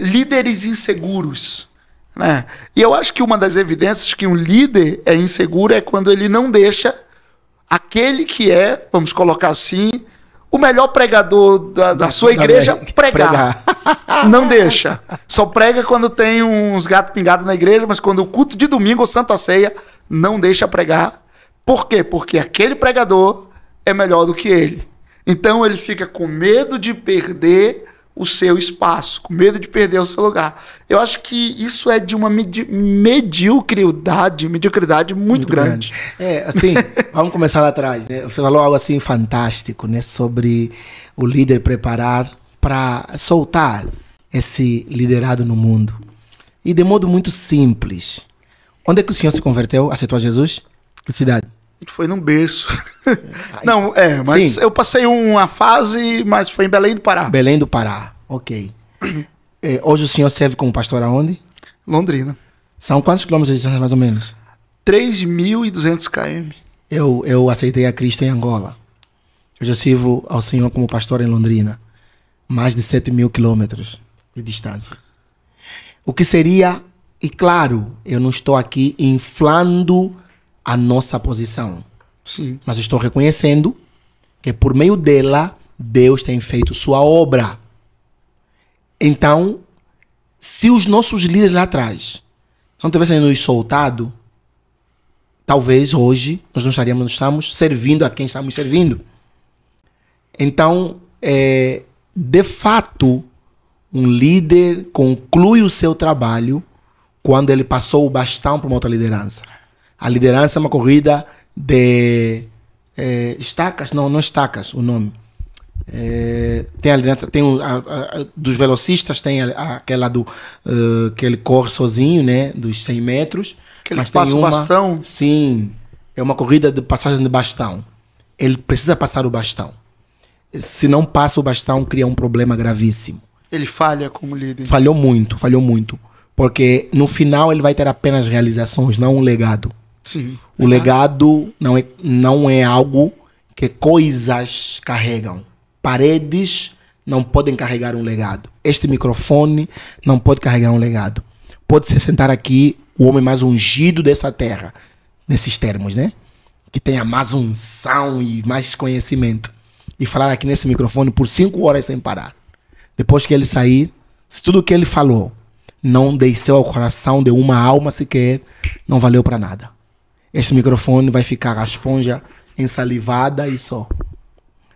líderes inseguros, né? E eu acho que uma das evidências que um líder é inseguro é quando ele não deixa aquele que é, vamos colocar assim, o melhor pregador da sua igreja pregar. Não deixa. Só prega quando tem uns gatos pingados na igreja, mas quando o culto de domingo ou Santa Ceia, não deixa pregar. Por quê? Porque aquele pregador é melhor do que ele. Então ele fica com medo de perder o seu espaço, com medo de perder o seu lugar. Eu acho que isso é de uma mediocridade muito grande. Assim, vamos começar lá atrás, né? Você falou algo assim fantástico, né? Sobre o líder preparar para soltar esse liderado no mundo. E de modo muito simples. Onde é que o senhor se converteu? Aceitou a Jesus? Que cidade? Foi num berço. Não, mas sim. Eu passei uma fase, mas foi em Belém do Pará. Belém do Pará, ok. Hoje o senhor serve como pastor aonde? Londrina. São quantos quilômetros de distância, mais ou menos? 3.200 km. Eu aceitei a Cristo em Angola. Eu já sirvo ao Senhor como pastor em Londrina. Mais de 7.000 quilômetros de distância. O que seria... E claro, eu não estou aqui inflando a nossa posição. Sim. Mas estou reconhecendo que por meio dela, Deus tem feito sua obra. Então, se os nossos líderes lá atrás não tivessem nos soltado, talvez hoje nós não estamos servindo a quem estamos servindo. Então, de fato, um líder conclui o seu trabalho quando ele passou o bastão para uma outra liderança. A liderança é uma corrida de estacas, não estacas, o nome. Tem a liderança, dos velocistas, tem aquela que ele corre sozinho, né, dos 100 metros. Que ele passa o bastão? Sim, é uma corrida de passagem de bastão. Ele precisa passar o bastão. Se não passa o bastão, cria um problema gravíssimo. Ele falha como líder. Falhou muito. Porque no final ele vai ter apenas realizações, não um legado. Sim. O legado não é algo que coisas carregam. Paredes não podem carregar um legado. Este microfone não pode carregar um legado. Pode se sentar aqui o homem mais ungido dessa terra, nesses termos, né? Que tenha mais unção e mais conhecimento. E falar aqui nesse microfone por 5 horas sem parar. Depois que ele sair, se tudo que ele falou não desceu ao coração de uma alma sequer, não valeu para nada. Este microfone vai ficar a esponja ensalivada e só.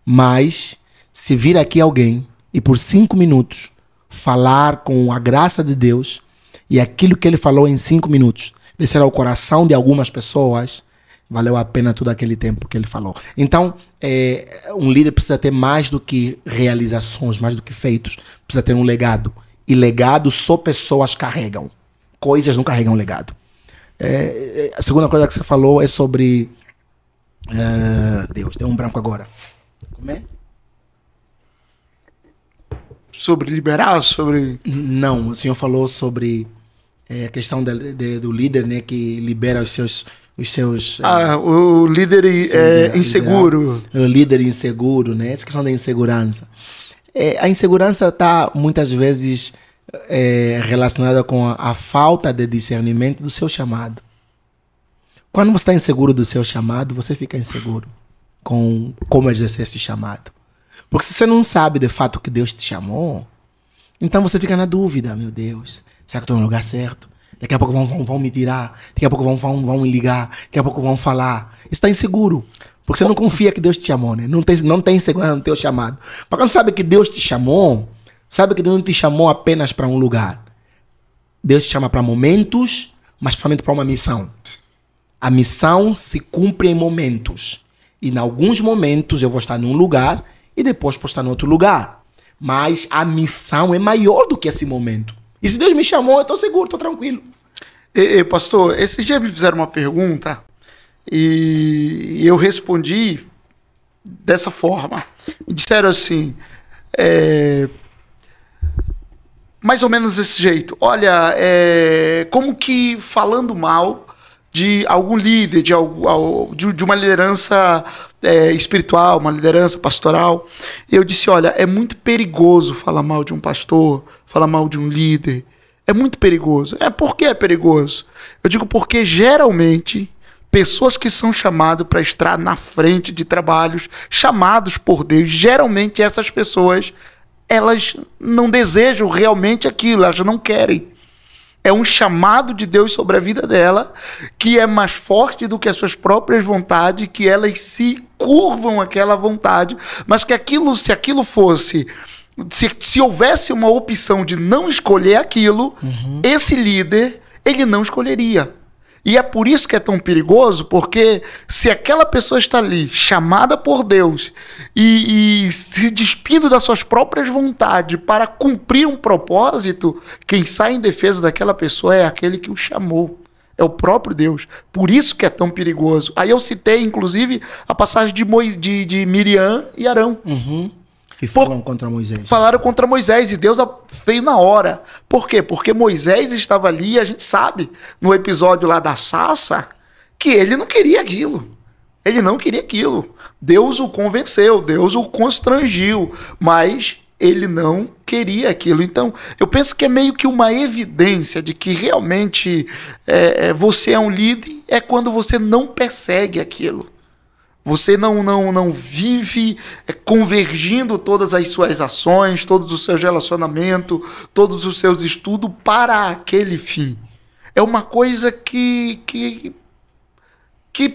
Mas, se vir aqui alguém e por 5 minutos falar com a graça de Deus e aquilo que ele falou em 5 minutos descer ao coração de algumas pessoas, valeu a pena todo aquele tempo que ele falou. Então, um líder precisa ter mais do que realizações, mais do que feitos. Precisa ter um legado. E legado só pessoas carregam. Coisas não carregam legado. A segunda coisa que você falou é sobre... Deus, deu um branco agora. Como é? Sobre liberar? Sobre... Não, o senhor falou sobre a questão do líder, né, que libera os seus o líder inseguro. O líder inseguro, né? Essa questão da insegurança. A insegurança está muitas vezes relacionada com a falta de discernimento do seu chamado. Quando você está inseguro do seu chamado, você fica inseguro com como exercer esse chamado. Porque se você não sabe de fato que Deus te chamou, então você fica na dúvida, meu Deus, será que estou no lugar certo? Daqui a pouco vão me tirar, daqui a pouco vão me ligar, daqui a pouco vão falar. Isso está inseguro, porque você não confia que Deus te chamou, né? Não tem segurança no teu chamado. Mas quando sabe que Deus te chamou, sabe que Deus não te chamou apenas para um lugar. Deus te chama para momentos, mas principalmente para uma missão. A missão se cumpre em momentos. E em alguns momentos eu vou estar num lugar e depois vou estar em outro lugar. Mas a missão é maior do que esse momento. E se Deus me chamou, eu estou seguro, estou tranquilo. Pastor, esses dias me fizeram uma pergunta e eu respondi dessa forma. Me disseram assim, mais ou menos desse jeito. Olha, como que falando mal de algum líder, de uma liderança espiritual, uma liderança pastoral, eu disse, olha, é muito perigoso falar mal de um pastor, falar mal de um líder. É muito perigoso. Por que é perigoso? Eu digo porque geralmente pessoas que são chamadas para estar na frente de trabalhos, chamados por Deus, geralmente essas pessoas, elas não desejam realmente aquilo, elas não querem. É um chamado de Deus sobre a vida dela, que é mais forte do que as suas próprias vontades, que elas se curvam àquela vontade, mas que aquilo, se aquilo fosse... Se houvesse uma opção de não escolher aquilo, esse líder, ele não escolheria. E é por isso que é tão perigoso, porque se aquela pessoa está ali, chamada por Deus, e se despindo das suas próprias vontades para cumprir um propósito, quem sai em defesa daquela pessoa é aquele que o chamou. É o próprio Deus. Por isso que é tão perigoso. Aí eu citei, inclusive, a passagem de Miriam e Arão. Que falam contra Moisés. Falaram contra Moisés e Deus veio na hora. Por quê? Porque Moisés estava ali e a gente sabe, no episódio lá da sarça, que ele não queria aquilo. Ele não queria aquilo. Deus o convenceu, Deus o constrangiu, mas ele não queria aquilo. Então, eu penso que é meio que uma evidência de que realmente você é um líder, é quando você não persegue aquilo. Você não vive convergindo todas as suas ações, todos os seus relacionamentos, todos os seus estudos para aquele fim. É uma coisa que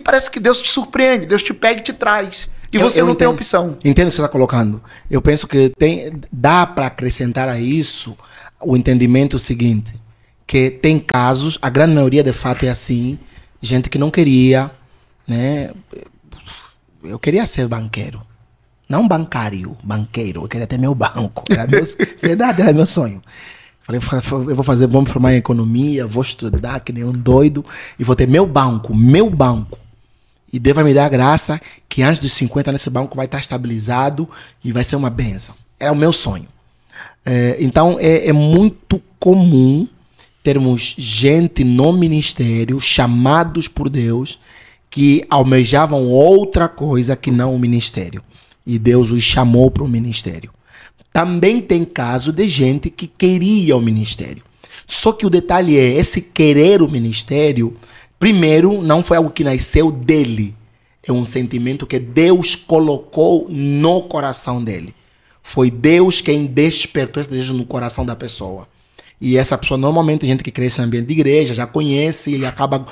parece que Deus te surpreende, Deus te pega e te traz. E você não tem opção. Entendo o que você está colocando. Eu penso que dá para acrescentar a isso o entendimento seguinte, que tem casos, a grande maioria de fato é assim, gente que não queria, né? Eu queria ser banqueiro. Não bancário, banqueiro. Eu queria ter meu banco. Verdade, era meu sonho. Falei, vou me formar em economia, vou estudar que nem um doido e vou ter meu banco. E Deus vai me dar a graça que antes dos 50 nesse banco vai estar estabilizado e vai ser uma bênção. Era o meu sonho. Então, é muito comum termos gente no ministério, chamados por Deus, que almejavam outra coisa que não o ministério. E Deus os chamou para o ministério. Também tem caso de gente que queria o ministério. Só que o detalhe é, esse querer o ministério, primeiro, não foi algo que nasceu dele. É um sentimento que Deus colocou no coração dele. Foi Deus quem despertou esse desejo no coração da pessoa. E essa pessoa, normalmente, gente que cresce no ambiente de igreja, já conhece e acaba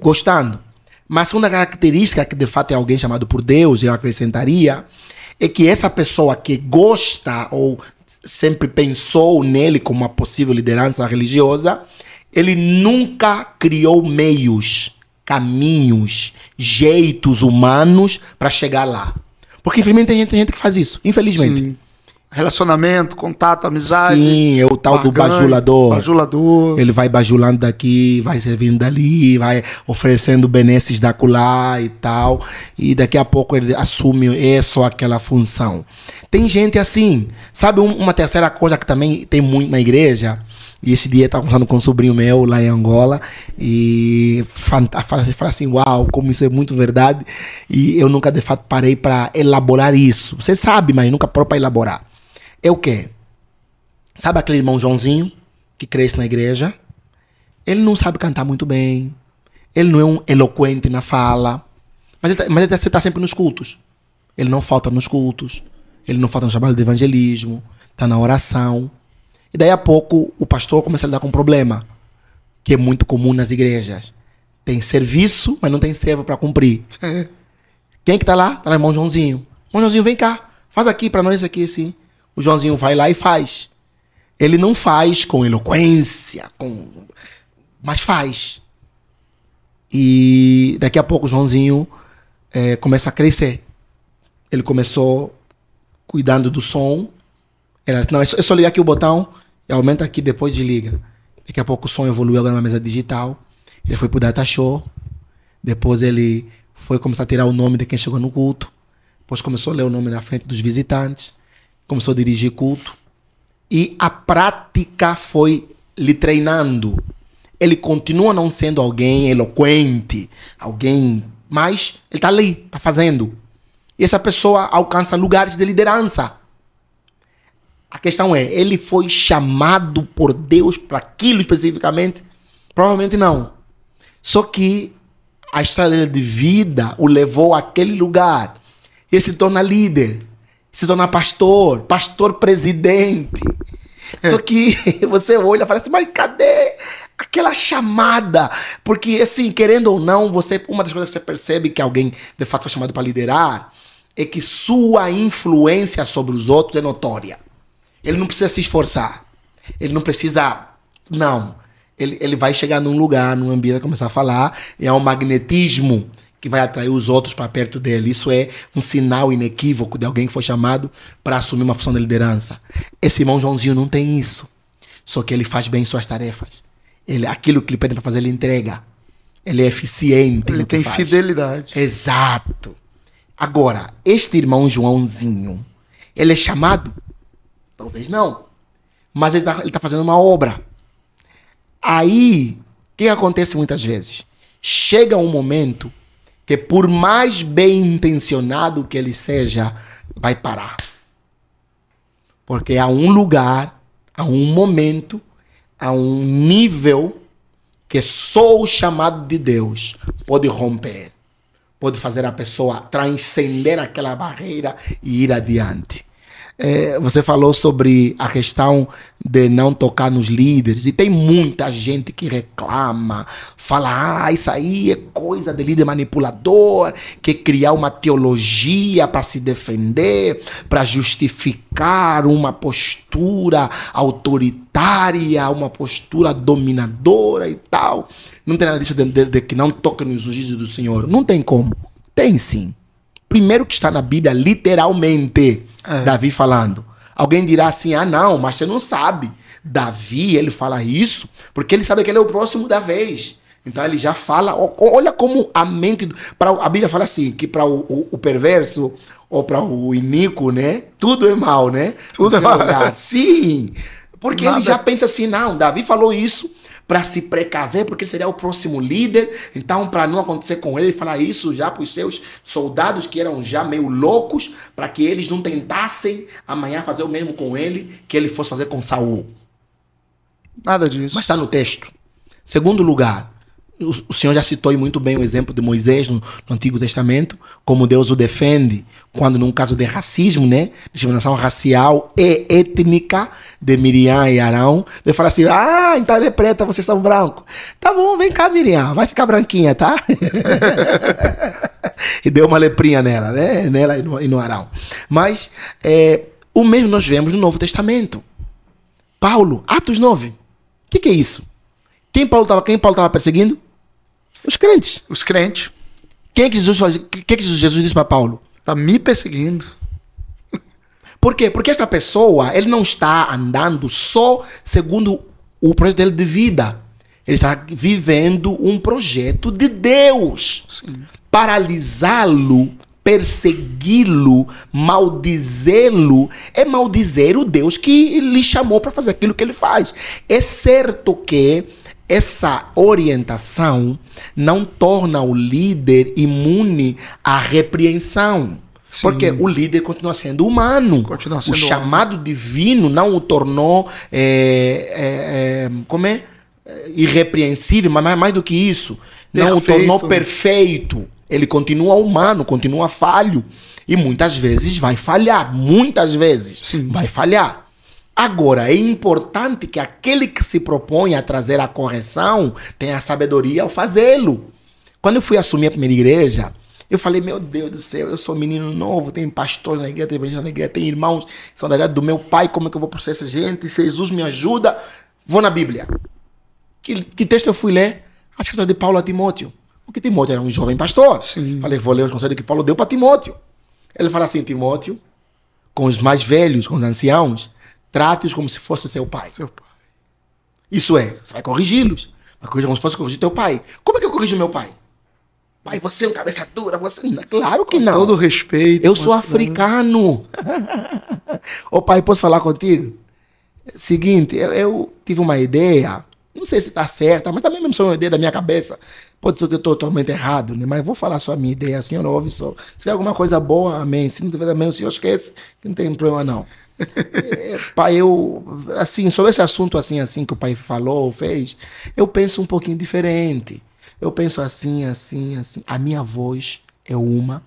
gostando. Mas a segunda característica, que de fato é alguém chamado por Deus, eu acrescentaria, é que essa pessoa que gosta ou sempre pensou nele como uma possível liderança religiosa, ele nunca criou meios, caminhos, jeitos humanos para chegar lá. Porque infelizmente tem gente que faz isso, infelizmente. Sim. Relacionamento, contato, amizade. Sim, é o tal do bajulador. Bajulador. Ele vai bajulando daqui, vai servindo dali, vai oferecendo benesses da acolá e tal. E daqui a pouco ele assume essa ou aquela função. Tem gente assim. Sabe uma terceira coisa que também tem muito na igreja? E esse dia eu estava conversando com um sobrinho meu lá em Angola. E fala assim, uau, como isso é muito verdade. E eu nunca de fato parei para elaborar isso. Você sabe, mas nunca parou para elaborar. É o quê? Sabe aquele irmão Joãozinho que cresce na igreja? Ele não sabe cantar muito bem. Ele não é um eloquente na fala. Mas ele está sempre nos cultos. Ele não falta nos cultos. Ele não falta no trabalho de evangelismo. Está na oração. E daí a pouco o pastor começa a lidar com um problema. Que é muito comum nas igrejas. Tem serviço, mas não tem servo para cumprir. Quem que está lá? Está lá o irmão Joãozinho. Irmão Joãozinho, vem cá. Faz aqui para nós aqui assim. O Joãozinho vai lá e faz. Ele não faz com eloquência, mas faz. E daqui a pouco o Joãozinho começa a crescer. Ele começou cuidando do som. É só ligar aqui o botão e aumenta aqui, depois desliga. Daqui a pouco o som evoluiu agora na mesa digital. Ele foi pro Data Show. Depois ele foi começar a tirar o nome de quem chegou no culto. Depois começou a ler o nome na frente dos visitantes. Começou a dirigir culto. E a prática foi lhe treinando. Ele continua não sendo alguém eloquente, mas ele está ali, está fazendo. E essa pessoa alcança lugares de liderança. A questão é, ele foi chamado por Deus para aquilo especificamente? Provavelmente não. Só que a história dele de vida o levou àquele lugar. Ele se torna líder. Se torna pastor presidente. Só que você olha e fala assim, mas cadê aquela chamada? Porque assim, querendo ou não, uma das coisas que você percebe que alguém de fato foi chamado para liderar é que sua influência sobre os outros é notória. Ele não precisa se esforçar. Ele não precisa... Não. Ele vai chegar num lugar, num ambiente, começar a falar, e é um magnetismo que vai atrair os outros para perto dele. Isso é um sinal inequívoco de alguém que foi chamado para assumir uma função de liderança. Esse irmão Joãozinho não tem isso. Só que ele faz bem suas tarefas. Aquilo que lhe pedem para fazer, ele entrega. Ele é eficiente. Ele tem fidelidade. Exato. Agora, este irmão Joãozinho, ele é chamado? Talvez não. Mas ele tá fazendo uma obra. Aí, o que acontece muitas vezes? Chega um momento que por mais bem intencionado que ele seja, vai parar. Porque há um lugar, há um momento, há um nível que só o chamado de Deus pode romper. Pode fazer a pessoa transcender aquela barreira e ir adiante. Você falou sobre a questão de não tocar nos líderes, e tem muita gente que reclama, fala, isso aí é coisa de líder manipulador, que criar uma teologia para se defender, para justificar uma postura autoritária, uma postura dominadora e tal. Não tem nada disso de que não toca nos juízos do Senhor. Não tem como. Tem sim. Primeiro que está na Bíblia, literalmente, Davi falando. Alguém dirá assim, não, mas você não sabe. Davi, ele fala isso porque ele sabe que ele é o próximo da vez. Então ele já fala, olha como a mente... A Bíblia fala assim, que para o perverso ou para o iníquo, né? Tudo é mal, né? Tudo é mal. Sim, porque ele já pensa assim, não, Davi falou isso para se precaver, porque ele seria o próximo líder. Então, para não acontecer com ele, falar isso já para os seus soldados que eram já meio loucos, para que eles não tentassem amanhã fazer o mesmo com ele que ele fosse fazer com Saul. Nada disso. Mas está no texto. Segundo lugar, o Senhor já citou muito bem o exemplo de Moisés no Antigo Testamento, como Deus o defende, quando num caso de racismo, né, discriminação racial e étnica de Miriam e Arão, ele fala assim, então ele é preta, vocês são brancos. Tá bom, vem cá, Miriam, vai ficar branquinha, tá? E deu uma leprinha nela, né, nela e no Arão. Mas o mesmo nós vemos no Novo Testamento. Paulo, Atos 9. O que é isso? Quem Paulo estava perseguindo? Os crentes. Os crentes. Que Jesus disse para Paulo? Está me perseguindo. Por quê? Porque esta pessoa, ele não está andando só segundo o projeto dele de vida. Ele está vivendo um projeto de Deus. Sim. Paralisá-lo, persegui-lo, maldizê-lo, é maldizer o Deus que lhe chamou para fazer aquilo que ele faz. É certo que essa orientação não torna o líder imune à repreensão. Sim. Porque o líder continua sendo humano. O chamado divino não o tornou irrepreensível, mas mais do que isso, não o tornou perfeito. Ele continua humano, continua falho. E muitas vezes vai falhar. Muitas vezes vai falhar. Agora, é importante que aquele que se propõe a trazer a correção tenha a sabedoria ao fazê-lo. Quando eu fui assumir a primeira igreja, eu falei, meu Deus do céu, eu sou menino novo, tem pastor na igreja, tem evangelista na igreja, tem irmãos que são da idade do meu pai, como é que eu vou processar essa gente? Se Jesus me ajuda, vou na Bíblia. Que texto eu fui ler? Acho que está de Paulo a Timóteo. Porque Timóteo era um jovem pastor. Sim. Falei, vou ler os conselhos que Paulo deu para Timóteo. Ele fala assim, Timóteo, com os mais velhos, com os anciãos, trate-os como se fosse seu pai. Seu pai. Isso é, você vai corrigi-los. Vai corrigir como se fosse corrigir teu pai. Como é que eu corrijo meu pai? Pai, você é um cabeça dura, você... Claro que não. Com todo respeito. Eu sou africano. Ô pai, posso falar contigo? Seguinte, eu tive uma ideia, não sei se está certa, mas também mesmo sou uma ideia da minha cabeça. Pode ser que eu estou totalmente errado, né? Mas vou falar só a minha ideia, o senhor ouve só. Se tiver alguma coisa boa, amém. Se não tiver também, o senhor esquece, que não tem problema não. Pai, assim, sobre esse assunto assim que o pai falou, fez, eu penso um pouquinho diferente. Eu penso assim. A minha voz é uma,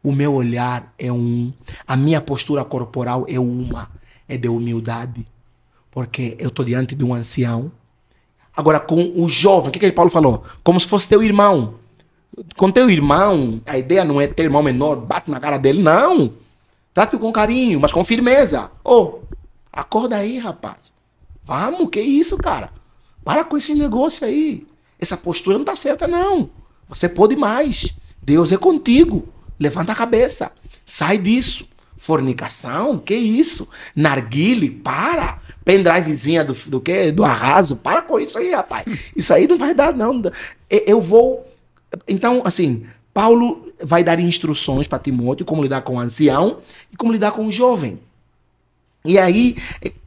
o meu olhar é um, a minha postura corporal é uma, é de humildade. Porque eu estou diante de um ancião. Agora, com o jovem, o que Paulo falou? Como se fosse teu irmão. Com teu irmão, a ideia não é ter irmão menor, bate na cara dele, não. Trate-o com carinho, mas com firmeza. Acorda aí, rapaz. Vamos, que isso, cara? Para com esse negócio aí. Essa postura não está certa, não. Você pode mais. Deus é contigo. Levanta a cabeça. Sai disso. Fornicação, que isso? Narguile, para. Pendrivezinha do quê? Do arraso, para com isso aí, rapaz. Isso aí não vai dar, não. Eu vou... Então, assim, Paulo vai dar instruções para Timóteo como lidar com o ancião e como lidar com o jovem. E aí,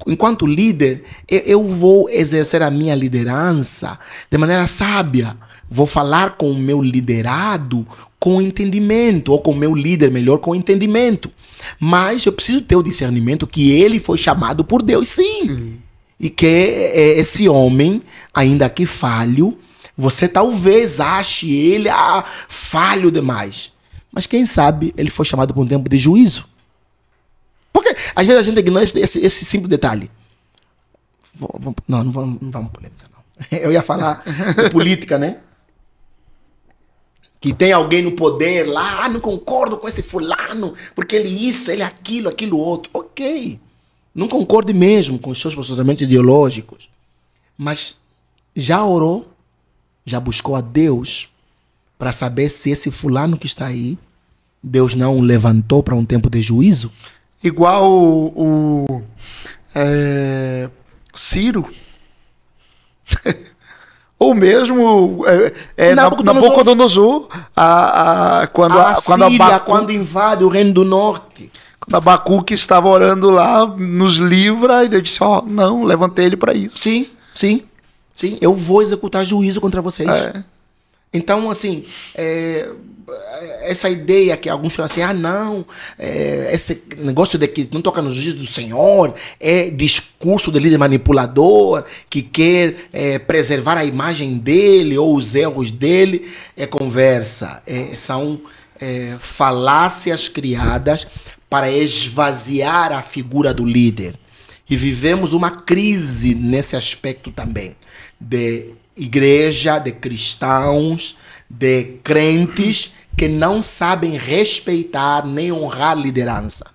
enquanto líder, eu vou exercer a minha liderança de maneira sábia. Vou falar com o meu liderado com entendimento, ou com o meu líder melhor com entendimento. Mas eu preciso ter o discernimento que ele foi chamado por Deus, sim. E que esse homem, ainda que falho, você talvez ache ele falho demais. Mas quem sabe ele foi chamado por um tempo de juízo. Porque às vezes a gente ignora esse simples detalhe. Não vamos polemizar, não. Eu ia falar de política, né? Que tem alguém no poder lá, não concordo com esse fulano, porque ele isso, ele aquilo outro. Ok. Não concorde mesmo com os seus posicionamentos ideológicos. Mas já orou, já buscou a Deus para saber se esse fulano que está aí, Deus não o levantou para um tempo de juízo? Igual o Ciro. Ou mesmo Nabucodonosor, quando invade o reino do norte. Quando Abacuque estava orando lá, nos livra, e Deus disse, não, levantei ele para isso. Sim. Sim, eu vou executar juízo contra vocês. Então, assim, essa ideia que alguns falam assim, não, esse negócio de que não toca no juízo do Senhor, é discurso de líder manipulador, que quer preservar a imagem dele ou os erros dele, é conversa. São falácias criadas para esvaziar a figura do líder. E vivemos uma crise nesse aspecto também, de igreja, de cristãos, de crentes que não sabem respeitar nem honrar liderança.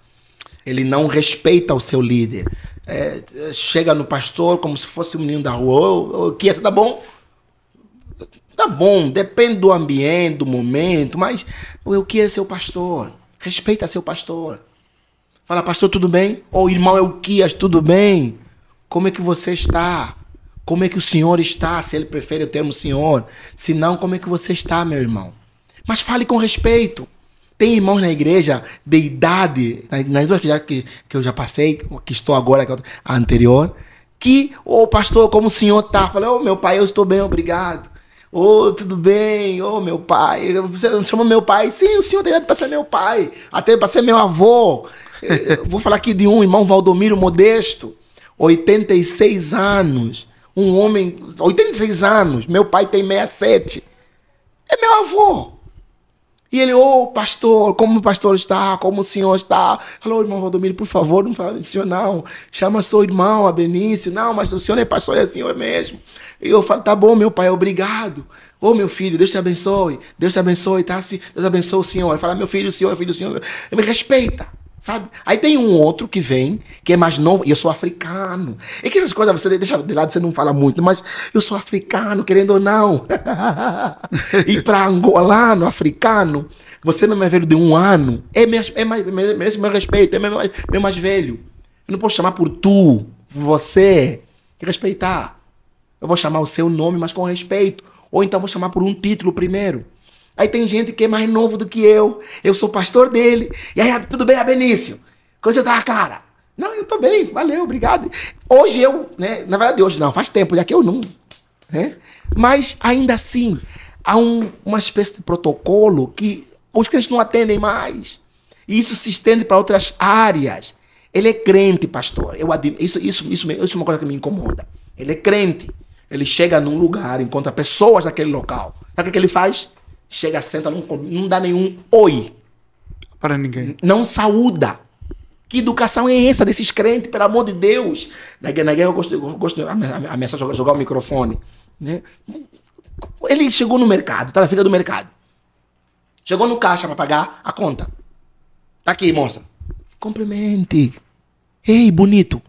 Ele não respeita o seu líder. Chega no pastor como se fosse um menino da rua. Que tá bom? Tá bom, depende do ambiente, do momento, mas o que é seu pastor? Respeita seu pastor. Fala, pastor, tudo bem? Ou irmão Euquias, tudo bem? Como é que você está? Como é que o senhor está? Se ele prefere o termo senhor. Se não, como é que você está, meu irmão? Mas fale com respeito. Tem irmãos na igreja de idade, nas duas que eu já passei, que estou agora, que a anterior, que, pastor, como o senhor está? Falei, meu pai, eu estou bem, obrigado. Tudo bem? Meu pai. Você não chama meu pai? Sim, o senhor tem idade para ser meu pai. Até para ser meu avô. Vou falar aqui de um irmão, Valdomiro Modesto, 86 anos. Um homem, 86 anos. Meu pai tem 67. É meu avô. E ele, pastor, como o pastor está? Como o senhor está? Falou, irmão Valdomiro, por favor, não fala desse senhor, não. Chama seu irmão, Abenício. Não, mas o senhor não é pastor, é senhor mesmo. E eu falo, tá bom, meu pai, obrigado. Meu filho, Deus te abençoe. Deus te abençoe, tá? Deus abençoe o senhor. Ele fala, meu filho, o senhor, filho do senhor. Ele me respeita. Sabe? Aí tem um outro que vem, que é mais novo, e eu sou africano. E que essas coisas você deixa de lado, você não fala muito, mas eu sou africano, querendo ou não. E para angolano, africano, você não é velho de 1 ano, merece meu respeito, é meu mais velho. Eu não posso chamar por tu, você, tem que respeitar. Eu vou chamar o seu nome, mas com respeito. Ou então vou chamar por um título primeiro. Aí tem gente que é mais novo do que eu sou pastor dele. E aí, tudo bem, Abenício? Como você tá, cara? Não, eu tô bem, valeu, obrigado. Hoje na verdade hoje não, faz tempo, já que eu não. Mas ainda assim, há uma espécie de protocolo que os crentes não atendem mais. E isso se estende para outras áreas. Ele é crente, pastor. Isso é uma coisa que me incomoda. Ele é crente. Ele chega num lugar, encontra pessoas daquele local. Sabe o que ele faz? Chega, senta, não dá nenhum oi. Para ninguém. Não saúda. Que educação é essa desses crentes, pelo amor de Deus? Na guerra eu gosto de ameaçar jogar o microfone. Né? Ele chegou no mercado, tá na fila do mercado. Chegou no caixa para pagar a conta. Tá aqui, moça. Cumprimente. Ei, bonito.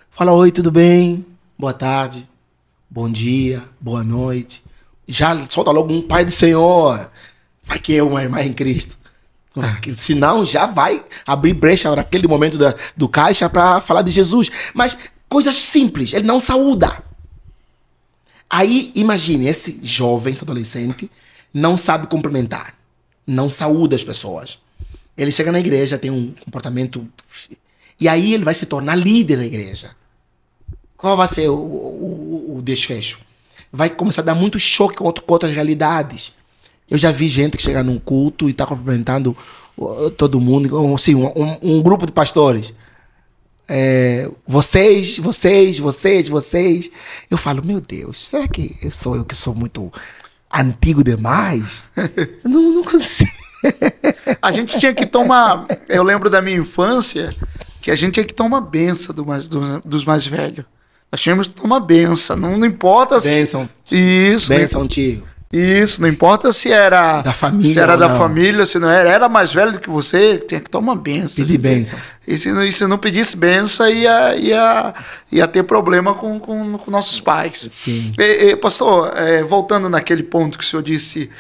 Fala, oi, tudo bem? Boa tarde. Bom dia. Boa noite. Já solta logo um Pai do Senhor. Vai que é uma irmã em Cristo. Senão já vai abrir brecha naquele momento do caixa para falar de Jesus. Mas coisas simples, ele não saúda. Aí imagine, esse jovem, esse adolescente, não sabe cumprimentar. Não saúda as pessoas. Ele chega na igreja, tem um comportamento... E aí ele vai se tornar líder na igreja. Qual vai ser o desfecho? Vai começar a dar muito choque com outras realidades. Eu já vi gente que chega num culto e está cumprimentando todo mundo, assim, um grupo de pastores. Vocês. Eu falo, meu Deus, será que eu que sou muito antigo demais? Não consigo. A gente tinha que tomar... Eu lembro da minha infância que a gente tinha que tomar benção dos mais velhos. Nós tínhamos que tomar benção. Não importa se... Benção. Isso. Benção, tio. Isso, não importa se era da família, se era da família, se não era mais velho do que você, tinha que tomar benção. Pedir benção. E se não pedisse benção, ia ter problema com nossos pais. Sim. Pastor, voltando naquele ponto que o senhor disse,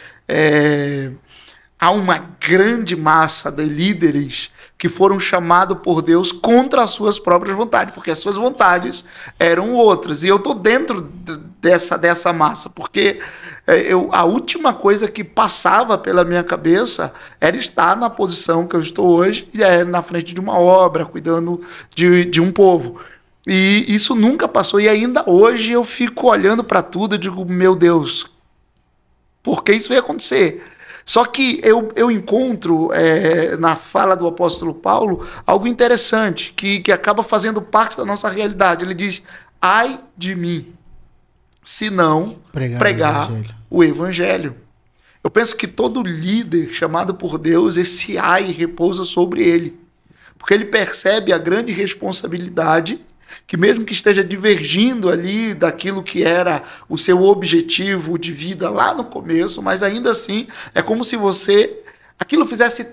há uma grande massa de líderes que foram chamados por Deus contra as suas próprias vontades, porque as suas vontades eram outras. E eu estou dentro dessa massa, porque a última coisa que passava pela minha cabeça era estar na posição que eu estou hoje, na frente de uma obra, cuidando de um povo. E isso nunca passou. E ainda hoje eu fico olhando para tudo e digo, meu Deus, por que isso veio acontecer? Só que eu encontro na fala do apóstolo Paulo algo interessante, que acaba fazendo parte da nossa realidade. Ele diz, ai de mim, se não pregar o evangelho. Eu penso que todo líder chamado por Deus, esse ai repousa sobre ele. Porque ele percebe a grande responsabilidade que mesmo que esteja divergindo ali daquilo que era o seu objetivo de vida lá no começo, mas ainda assim é como se aquilo fizesse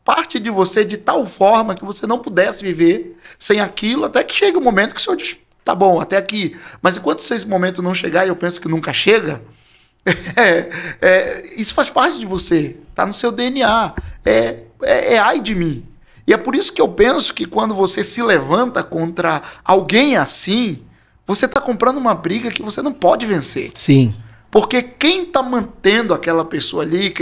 parte de você de tal forma que você não pudesse viver sem aquilo, até que chega o momento que o Senhor diz, tá bom, até aqui. Mas enquanto esse momento não chegar, e eu penso que nunca chega, isso faz parte de você, tá no seu DNA, ai de mim. E é por isso que eu penso que quando você se levanta contra alguém assim, você está comprando uma briga que você não pode vencer. Sim. Porque quem está mantendo aquela pessoa ali,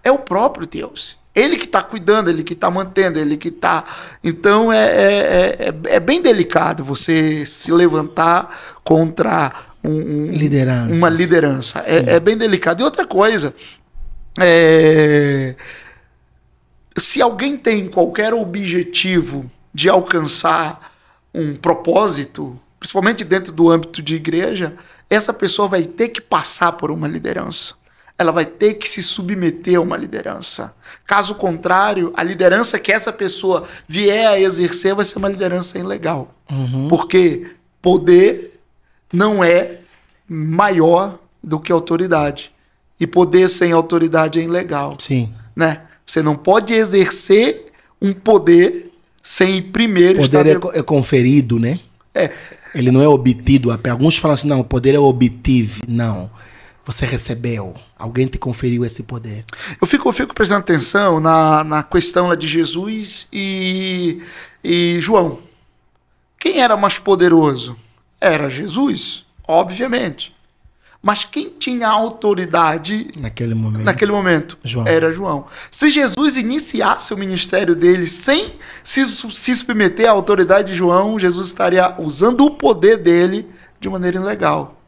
é o próprio Deus. Ele que está cuidando, ele que está mantendo, ele que está... Então é bem delicado você se levantar contra uma liderança. É bem delicado. E outra coisa, se alguém tem qualquer objetivo de alcançar um propósito, principalmente dentro do âmbito de igreja, essa pessoa vai ter que passar por uma liderança. Ela vai ter que se submeter a uma liderança. Caso contrário, a liderança que essa pessoa vier a exercer vai ser uma liderança ilegal. Uhum. Porque poder não é maior do que autoridade. E poder sem autoridade é ilegal. Sim. Né? Você não pode exercer um poder sem primeiro... O poder é conferido, né? Ele não é obtido. Alguns falam assim, não, o poder é obtido. Não. Você recebeu. Alguém te conferiu esse poder. Eu fico prestando atenção na questão lá de Jesus e João. Quem era mais poderoso? Era Jesus, obviamente. Mas quem tinha autoridade naquele momento João. Era João. Se Jesus iniciasse o ministério dele sem se submeter à autoridade de João, Jesus estaria usando o poder dele de maneira ilegal.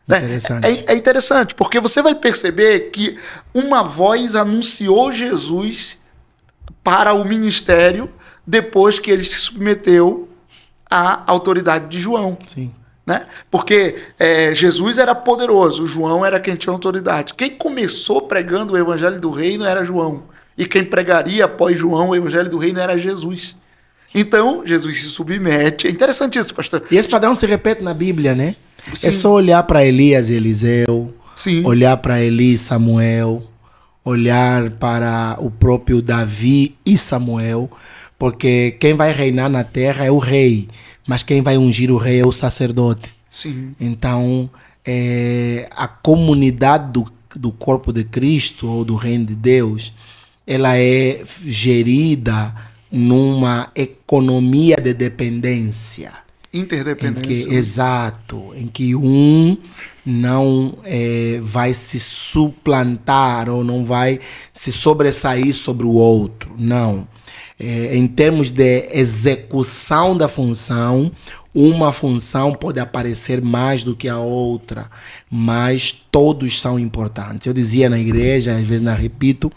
Interessante. É interessante, porque você vai perceber que uma voz anunciou Jesus para o ministério depois que ele se submeteu à autoridade de João. Sim. Né? Porque Jesus era poderoso, João era quem tinha autoridade. Quem começou pregando o evangelho do reino era João. E quem pregaria após João o evangelho do reino era Jesus. Então, Jesus se submete. É interessante isso, pastor. E esse padrão se repete na Bíblia, né? Sim. É só olhar para Elias e Eliseu, Sim. olhar para Eli e Samuel, olhar para o próprio Davi e Samuel, porque quem vai reinar na terra é o rei, mas quem vai ungir o rei é o sacerdote. Sim. Então, a comunidade do corpo de Cristo ou do reino de Deus, ela é gerida numa economia de dependência. Interdependência. Exato. Em que um não vai se suplantar ou não vai se sobressair sobre o outro. Não. Em termos de execução da função, uma função pode aparecer mais do que a outra, mas todos são importantes. Eu dizia na igreja, às vezes repito,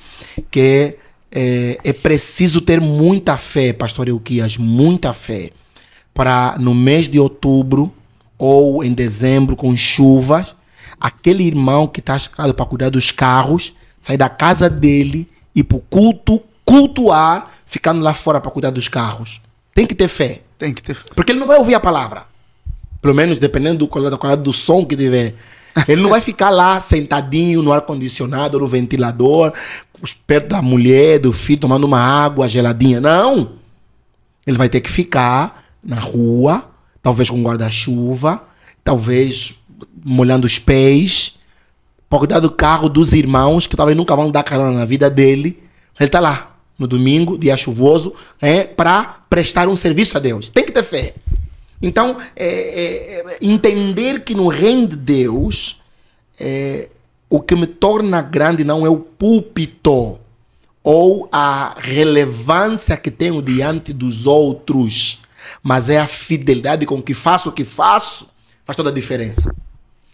que é preciso ter muita fé, pastor Euquias, muita fé, para no mês de outubro ou em dezembro, com chuvas, aquele irmão que está escalado para cuidar dos carros, sair da casa dele e ir para o cultuar, ficando lá fora para cuidar dos carros. Tem que ter fé. Tem que ter fé. Porque ele não vai ouvir a palavra. Pelo menos dependendo da qualidade do som que tiver. Ele não vai ficar lá sentadinho no ar-condicionado, no ventilador, perto da mulher, do filho, tomando uma água geladinha. Não. Ele vai ter que ficar na rua, talvez com guarda-chuva, talvez molhando os pés, para cuidar do carro dos irmãos, que talvez nunca vão dar carona na vida dele. Ele está lá. No domingo, dia chuvoso, para prestar um serviço a Deus. Tem que ter fé. Então, entender que no reino de Deus, o que me torna grande não é o púlpito ou a relevância que tenho diante dos outros. mas é a fidelidade com que faço o que faço, faz toda a diferença.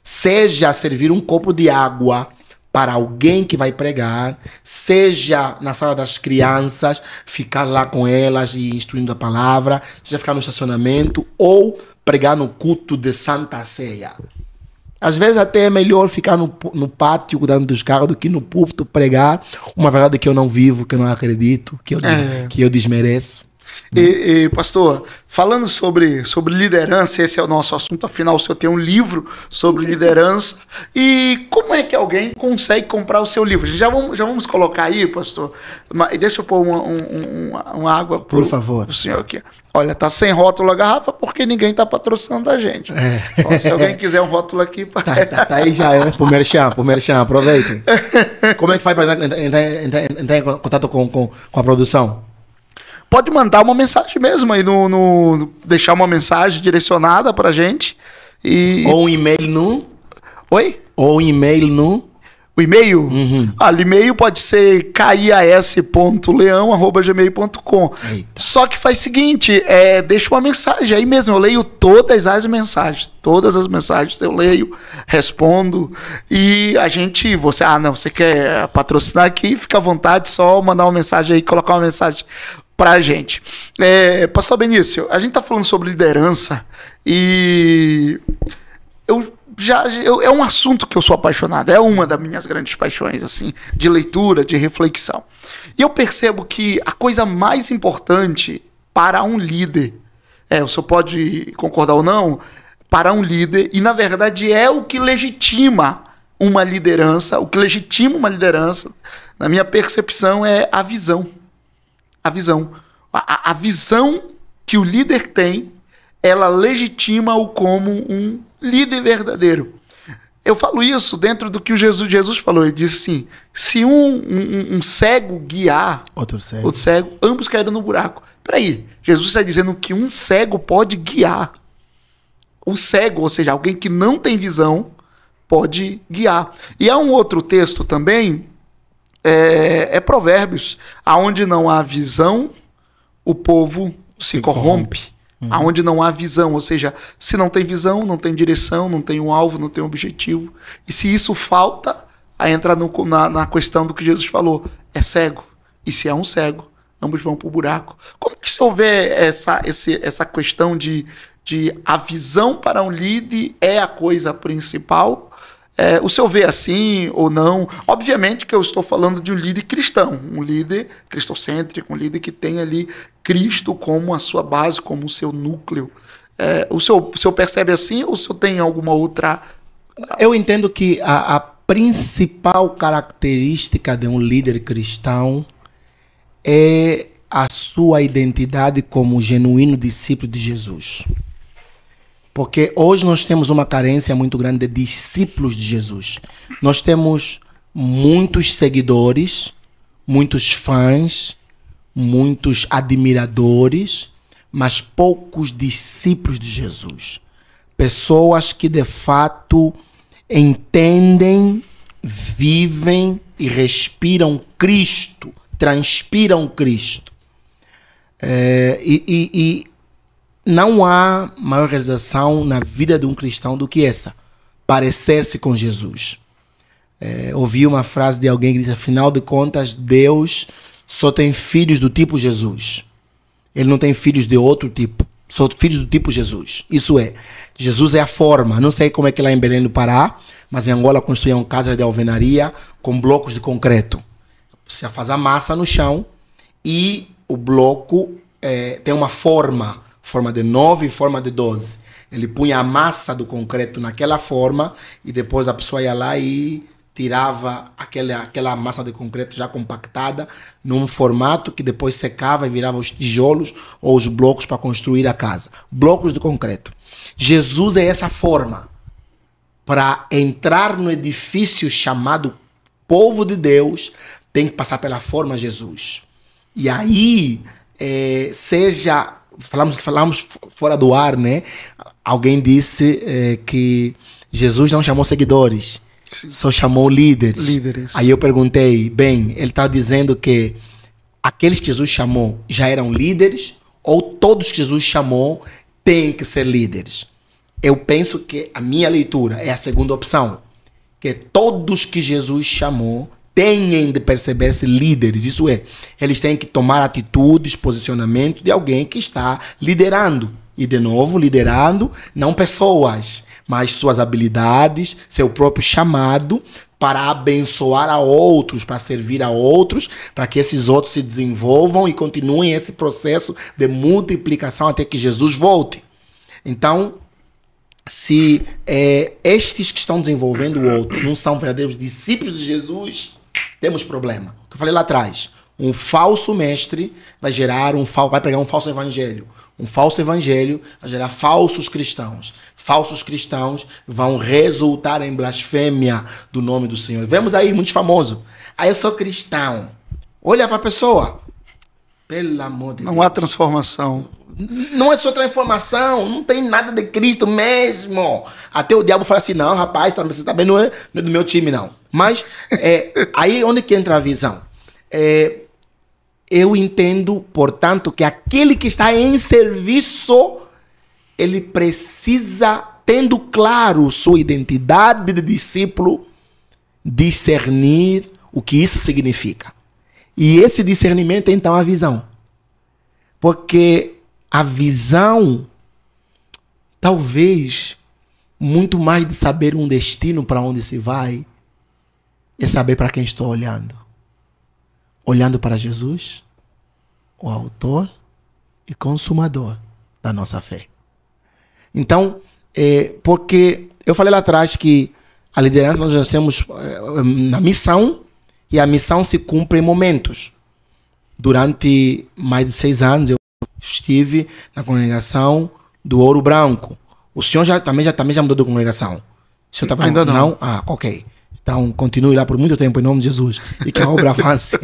Seja servir um copo de água para alguém que vai pregar, seja na sala das crianças, ficar lá com elas e instruindo a palavra, seja ficar no estacionamento ou pregar no culto de Santa Ceia. Às vezes até é melhor ficar no pátio cuidando dos carros do que no púlpito pregar uma verdade que eu não vivo, que eu não acredito, que eu desmereço. E pastor, falando sobre liderança, esse é o nosso assunto, afinal o senhor tem um livro sobre liderança, e como é que alguém consegue comprar o seu livro? Já vamos colocar aí, pastor, deixa eu pôr uma água por favor, pro senhor aqui. Olha, tá sem rótulo a garrafa porque ninguém tá patrocinando a gente. Então, se alguém quiser um rótulo aqui... Tá aí já, pro merchan, aproveitem. Como é que faz para entrar em contato com a produção? Pode mandar uma mensagem mesmo aí, deixar uma mensagem direcionada pra gente. Ou um e-mail no... Oi? Ou um e-mail no... O e-mail? Uhum. O e-mail pode ser kias.leão@gmail.com. Só que faz o seguinte, deixa uma mensagem aí mesmo. Eu leio todas as mensagens eu leio, respondo. E a gente, você quer patrocinar aqui, fica à vontade, só mandar uma mensagem aí, colocar uma mensagem pra gente. Pastor Benício, a gente tá falando sobre liderança e é um assunto que eu sou apaixonado, é uma das minhas grandes paixões, assim, de leitura, de reflexão. E eu percebo que a coisa mais importante para um líder, o senhor pode concordar ou não, para um líder, e na verdade é o que legitima uma liderança, na minha percepção, é a visão. A visão. A visão que o líder tem, ela legitima-o como um líder verdadeiro. Eu falo isso dentro do que o Jesus falou. Ele disse assim, se um cego guiar outro cego, ambos caíram no buraco. Peraí, Jesus está dizendo que um cego pode guiar. O cego, ou seja, alguém que não tem visão, pode guiar. E há um outro texto também, Provérbios, aonde não há visão, o povo se corrompe. Aonde não há visão, ou seja, se não tem visão, não tem direção, não tem um alvo, não tem um objetivo. E se isso falta, aí entra na questão do que Jesus falou, é cego. E se é um cego, ambos vão para o buraco. Como que se houver essa questão de a visão para um líder é a coisa principal? O senhor vê assim ou não? Obviamente que eu estou falando de um líder cristão, um líder cristocêntrico, um líder que tem ali Cristo como a sua base, como o seu núcleo. O senhor percebe assim ou o senhor tem alguma outra... Eu entendo que a principal característica de um líder cristão é a sua identidade como genuíno discípulo de Jesus. Porque hoje nós temos uma carência muito grande de discípulos de Jesus. Nós temos muitos seguidores, muitos fãs, muitos admiradores, mas poucos discípulos de Jesus. Pessoas que de fato entendem, vivem e respiram Cristo, transpiram Cristo. Não há maior realização na vida de um cristão do que essa, parecer-se com Jesus. Ouvi uma frase de alguém que disse, afinal de contas, Deus só tem filhos do tipo Jesus. Ele não tem filhos de outro tipo, só filhos do tipo Jesus. Isso é, Jesus é a forma. Não sei como é que lá em Belém do Pará, mas em Angola construíam casas de alvenaria com blocos de concreto. Você faz a massa no chão e o bloco tem uma forma de 9 e forma de 12. Ele punha a massa do concreto naquela forma e depois a pessoa ia lá e tirava aquela massa de concreto já compactada num formato que depois secava e virava os tijolos ou os blocos para construir a casa. Blocos de concreto. Jesus é essa forma. Para entrar no edifício chamado povo de Deus, tem que passar pela forma Jesus. E aí, falamos fora do ar, né? Alguém disse que Jesus não chamou seguidores, sim, só chamou líderes. Aí eu perguntei, bem, ele está dizendo que aqueles que Jesus chamou já eram líderes ou todos que Jesus chamou têm que ser líderes? Eu penso que a minha leitura é a segunda opção, que todos que Jesus chamou têm de perceber-se líderes, isso é, eles têm que tomar atitudes, posicionamento de alguém que está liderando. E, de novo, liderando não pessoas, mas suas habilidades, seu próprio chamado para abençoar a outros, para servir a outros, para que esses outros se desenvolvam e continuem esse processo de multiplicação até que Jesus volte. Então, se estes que estão desenvolvendo outros não são verdadeiros discípulos de Jesus, temos problema. O que eu falei lá atrás, um falso mestre vai pregar um falso evangelho. Um falso evangelho vai gerar falsos cristãos. Falsos cristãos vão resultar em blasfêmia do nome do Senhor. Vemos aí, muitos famosos. Eu sou cristão. Olha para a pessoa. Pelo amor de Deus. Não há transformação. Não é só transformação. Não tem nada de Cristo mesmo. Até o diabo fala assim, não, rapaz, você também não é do meu time, não. Mas aí onde que entra a visão? Eu entendo, portanto, que aquele que está em serviço, ele precisa, tendo claro sua identidade de discípulo, discernir o que isso significa. E esse discernimento é então a visão. Porque a visão, talvez, muito mais de saber um destino para onde se vai, é saber para quem estou olhando. Olhando para Jesus, o autor e consumador da nossa fé. Então, porque eu falei lá atrás que a liderança nós temos na missão, e a missão se cumpre em momentos. Durante mais de 6 anos eu estive na congregação do Ouro Branco. O senhor também já mudou de congregação? O senhor tava Ainda não. Ah, ok. Então, continue lá por muito tempo, em nome de Jesus. E que a obra avance.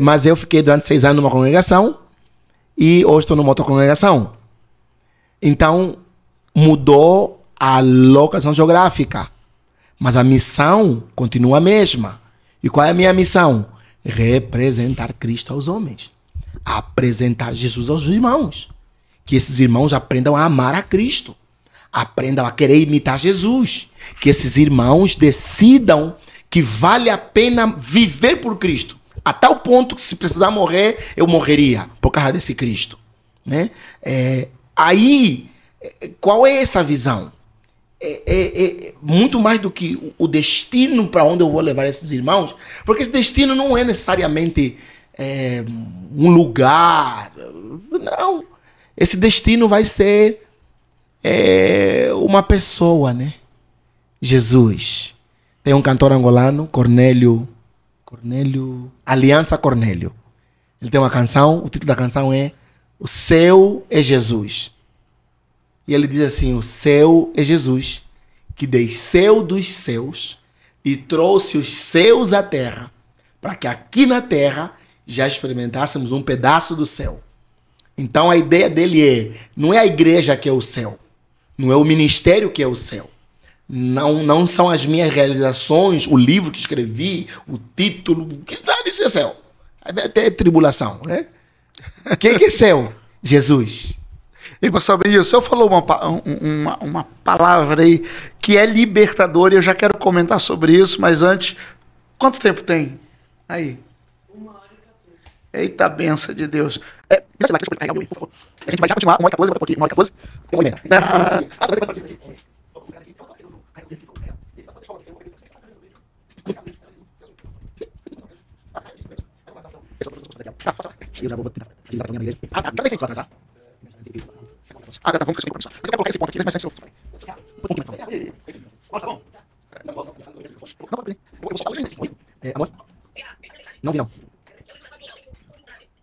Mas eu fiquei durante 6 anos numa congregação e hoje estou numa outra congregação. Então, mudou a localização geográfica. Mas a missão continua a mesma. E qual é a minha missão? Representar Cristo aos homens. Apresentar Jesus aos irmãos. Que esses irmãos aprendam a amar a Cristo. Aprendam a querer imitar Jesus. Que esses irmãos decidam que vale a pena viver por Cristo. A tal ponto que se precisar morrer, eu morreria por causa desse Cristo. Né? Aí, qual é essa visão? Muito mais do que o destino para onde eu vou levar esses irmãos, porque esse destino não é necessariamente um lugar. Não. Esse destino vai ser uma pessoa, né? Jesus. Tem um cantor angolano, Cornélio, Aliança Cornélio. Ele tem uma canção, o título da canção é O Céu é Jesus. E ele diz assim, o céu é Jesus, que desceu dos céus e trouxe os céus à terra, para que aqui na terra já experimentássemos um pedaço do céu. Então a ideia dele não é a igreja que é o céu, não é o ministério que é o céu. Não são as minhas realizações, o livro que escrevi, o título, que nada disso é céu. Até tribulação, né? O que é céu? Jesus. E pastor Benil, o senhor falou uma palavra aí que é libertadora, e eu já quero comentar sobre isso, mas antes, quanto tempo tem? Aí. 1h14. Eita, benção de Deus. A gente vai já continuar, 1h14, um pouquinho, 1h14. Tem uma eu já vou tentar para minha igreja. Já tem 100 atrás, tá? Tá, vamos crescer. Mas eu quero colocar esse ponto aqui, mas vai ser um pouquinho mais. Tá bom? Não, eu vou soltar hoje ainda. Amor? Não vi, não.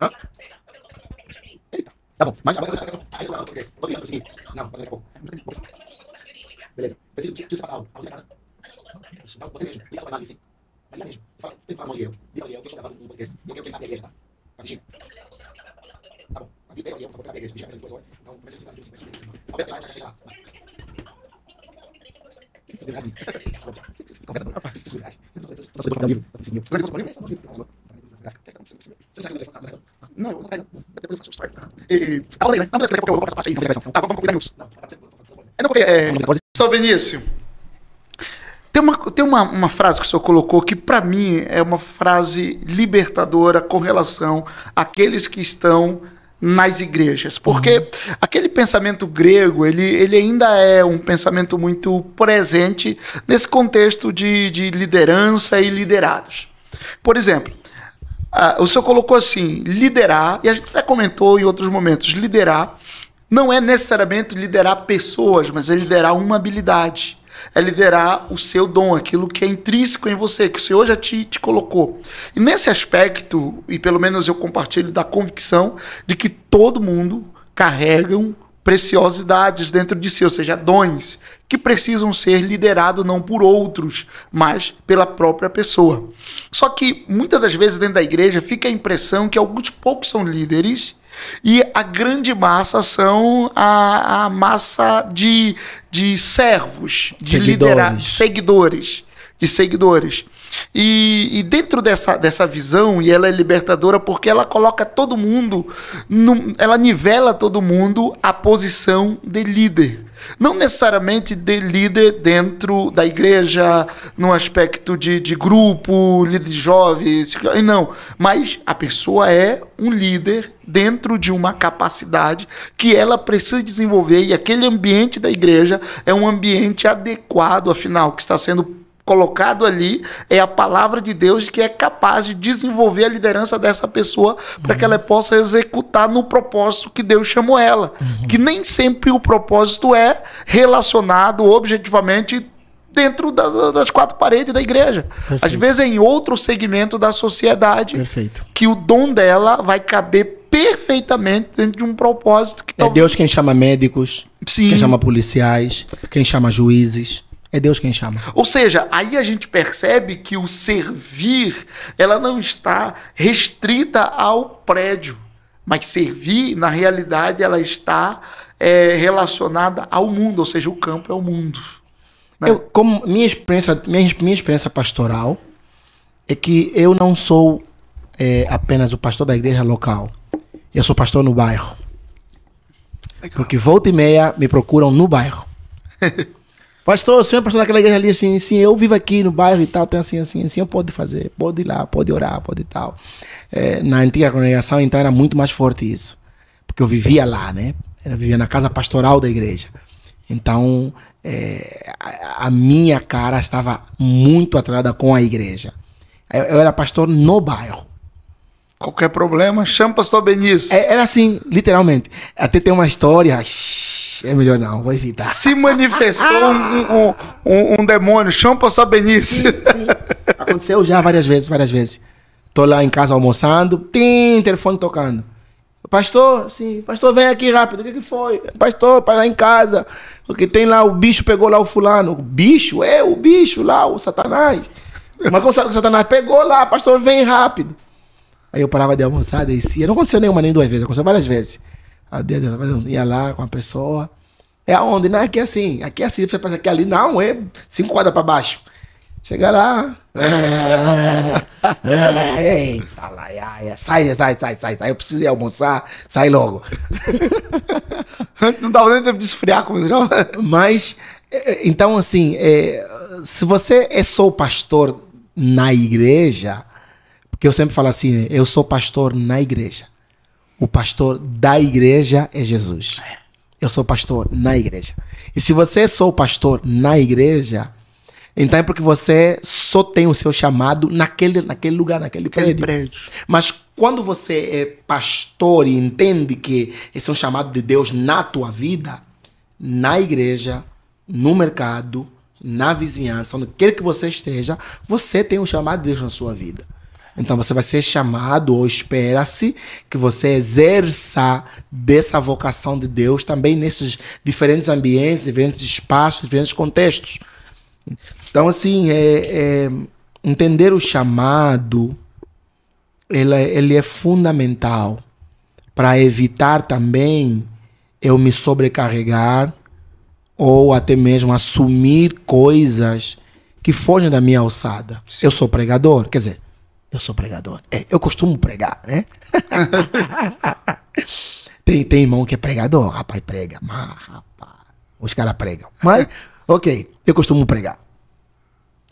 Hã? Eita. Tá bom, mas agora... Não, beleza. Preciso passar algo. Você mesmo, liga sua imagem assim. Maria mesmo. Tem que falar Moliel. Diz Moliel que eu estou gravando um podcast. E eu quero que ele fale a igreja, tá? Tá, Virgínia? Tá bom. A vida é Moliel, por favor, a igreja. Virgínia, mais 2 horas. Não, mas eu preciso de 25 minutos. Aumenta lá, já lá. Isso é verdade. Tá bom, tchau. Conversa, isso é verdade. Eu não sei se eu vou livro. Você já Não, eu vou fazer um story. Fala aí, né? Não, beleza, eu vou essa parte aí. Tá, vamos cuidar nisso. Não, porque... São Benício, tem uma frase que o senhor colocou que, para mim, é uma frase libertadora com relação àqueles que estão nas igrejas. Porque aquele pensamento grego, ele ainda é um pensamento muito presente nesse contexto de liderança e liderados. Por exemplo, o senhor colocou assim, liderar, e a gente até comentou em outros momentos, liderar não é necessariamente liderar pessoas, mas é liderar uma habilidade. É liderar o seu dom, aquilo que é intrínseco em você, que o Senhor já te colocou. E nesse aspecto, e pelo menos eu compartilho da convicção de que todo mundo carrega preciosidades dentro de si, ou seja, dons que precisam ser liderados não por outros, mas pela própria pessoa. Só que muitas das vezes dentro da igreja fica a impressão que alguns poucos são líderes e a grande massa são a massa de servos, de seguidores. E dentro dessa visão, e ela é libertadora porque ela coloca todo mundo, ela nivela todo mundo à posição de líder. Não necessariamente de líder dentro da igreja, no aspecto de grupo, líder de jovens, não. Mas a pessoa é um líder dentro de uma capacidade que ela precisa desenvolver, e aquele ambiente da igreja é um ambiente adequado, afinal, que está sendo colocado ali é a palavra de Deus que é capaz de desenvolver a liderança dessa pessoa para que ela possa executar no propósito que Deus chamou ela. Que nem sempre o propósito é relacionado objetivamente dentro das quatro paredes da igreja. Perfeito. Às vezes é em outro segmento da sociedade. Perfeito. Que o dom dela vai caber perfeitamente dentro de um propósito que talvez... É Deus quem chama médicos, Sim. Quem chama policiais, quem chama juízes. É Deus quem chama. Ou seja, aí a gente percebe que o servir, ela não está restrita ao prédio, mas servir, na realidade, ela está relacionada ao mundo, ou seja, o campo é o mundo. Né? Como minha experiência pastoral é que eu não sou apenas o pastor da igreja local, eu sou pastor no bairro. Legal. Porque volta e meia me procuram no bairro. Pastor, o senhor é pastor daquela igreja ali, assim, eu vivo aqui no bairro e tal, tem assim, eu pode fazer, pode ir lá, pode orar, pode e tal. Na antiga congregação, então, era muito mais forte isso, porque eu vivia lá, né? Eu vivia na casa pastoral da igreja. Então, a minha cara estava muito atrelada com a igreja. Eu era pastor no bairro. Qualquer problema, chama o pastor Benício. Era assim, literalmente. Até tem uma história... É melhor não, vou evitar. Se manifestou um demônio, chama o pastor Benício. Sim. Aconteceu já várias vezes. Tô lá em casa almoçando, tem telefone tocando. Pastor, sim, pastor, vem aqui rápido. O que foi? Pastor, para lá em casa, porque tem lá, o bicho pegou lá o fulano. O bicho? O bicho lá, o Satanás. Mas como o Satanás pegou lá, pastor, vem rápido. Aí eu parava de almoçar, descia. Não aconteceu nenhuma nem duas vezes, aconteceu várias vezes. Ia lá com a pessoa. É aonde? Não, aqui é assim. Você pensa que ali não, é 5 quadras para baixo. Chega lá. Eita lá, sai. Eu preciso ir almoçar, sai logo. Não dava nem tempo de esfriar como já. Mas, então assim, se você é só pastor na igreja, porque eu sempre falo assim, eu sou pastor na igreja. O pastor da igreja é Jesus. Eu sou pastor na igreja. E se você é só o pastor na igreja, então é porque você só tem o seu chamado naquele lugar, naquele prédio. Mas quando você é pastor e entende que esse é um chamado de Deus na tua vida, na igreja, no mercado, na vizinhança, onde quer que você esteja, você tem um chamado de Deus na sua vida. Então você vai ser chamado, ou espera-se que você exerça dessa vocação de Deus também nesses diferentes ambientes, diferentes espaços, diferentes contextos. Então assim, entender o chamado, ele é fundamental para evitar também eu me sobrecarregar ou até mesmo assumir coisas que fogem da minha alçada. Eu sou pregador, quer dizer, Eu sou pregador. Eu costumo pregar, né? tem irmão que é pregador. Rapaz, prega. Mas, rapaz, os caras pregam. Mas, ok, eu costumo pregar.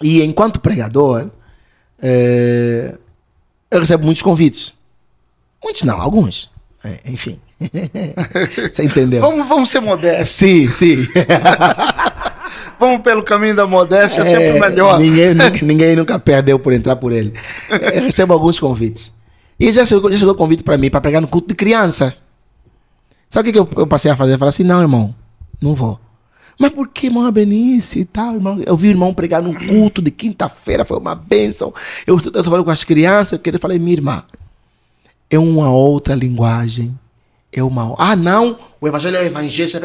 E enquanto pregador, eu recebo muitos convites. Muitos não, alguns. Enfim. Você entendeu? Vamos ser modestos. Sim, sim. Vamos pelo caminho da modéstia, é sempre melhor. Ninguém nunca perdeu por entrar por ele. Eu recebo alguns convites. E já chegou convite para mim para pregar no culto de criança. Sabe o que eu passei a fazer? Eu falei assim, não, irmão, não vou. Mas por que, irmão Benício e tal, irmão? Eu vi o irmão pregar num culto de quinta-feira, foi uma bênção. Eu trabalho com as crianças, eu falei, minha irmã, é uma outra linguagem. Não, o evangelho é o evangelho, você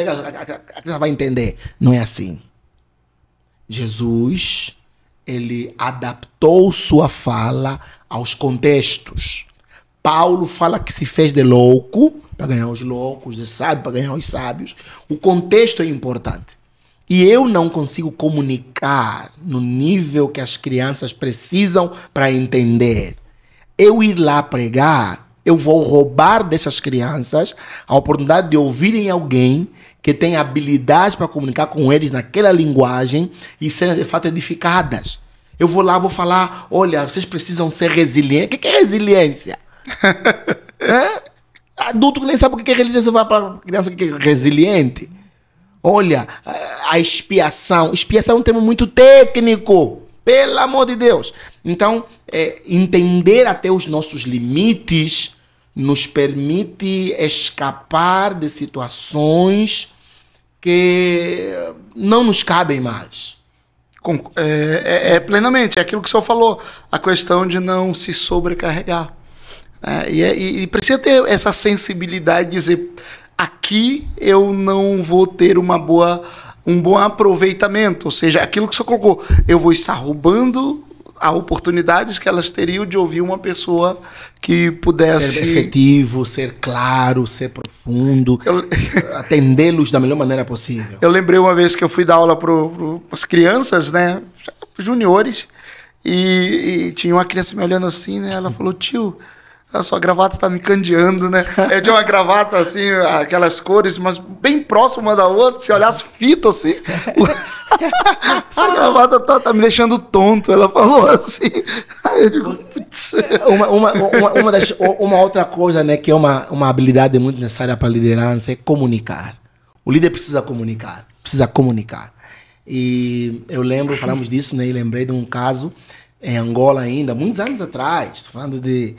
vai entender. Não é assim. Jesus, ele adaptou sua fala aos contextos. Paulo fala que se fez de louco para ganhar os loucos, de sábio para ganhar os sábios. O contexto é importante. E eu não consigo comunicar no nível que as crianças precisam para entender. Eu ir lá pregar, eu vou roubar dessas crianças a oportunidade de ouvirem alguém que tem habilidades para comunicar com eles naquela linguagem e serem de fato edificadas. Eu vou lá, vou falar, olha, vocês precisam ser resilientes. O que é resiliência? Adulto que nem sabe o que é resiliência, vai para criança que é resiliente. Olha, a expiação. Expiação é um termo muito técnico. Pelo amor de Deus. Então, entender até os nossos limites nos permite escapar de situações que não nos cabem mais. Plenamente, é aquilo que o senhor falou, a questão de não se sobrecarregar. E precisa ter essa sensibilidade de dizer, aqui eu não vou ter um bom aproveitamento, ou seja, aquilo que o senhor colocou, eu vou estar roubando a oportunidades que elas teriam de ouvir uma pessoa que pudesse... Ser efetivo, ser claro, ser profundo, atendê-los da melhor maneira possível. Eu lembrei uma vez que eu fui dar aula para as crianças, né, juniores, e tinha uma criança me olhando assim, né, ela falou, tio, a sua gravata tá me candeando, né? Eu tinha uma gravata assim, aquelas cores, mas bem próxima uma da outra, se olhasse fito assim. Essa gravata tá me deixando tonto, ela falou assim. Aí eu digo, putz. Uma outra coisa, né, que é uma habilidade muito necessária para a liderança é comunicar. O líder precisa comunicar. E eu lembro, falamos disso, né? E lembrei de um caso em Angola ainda, muitos anos atrás, estou falando de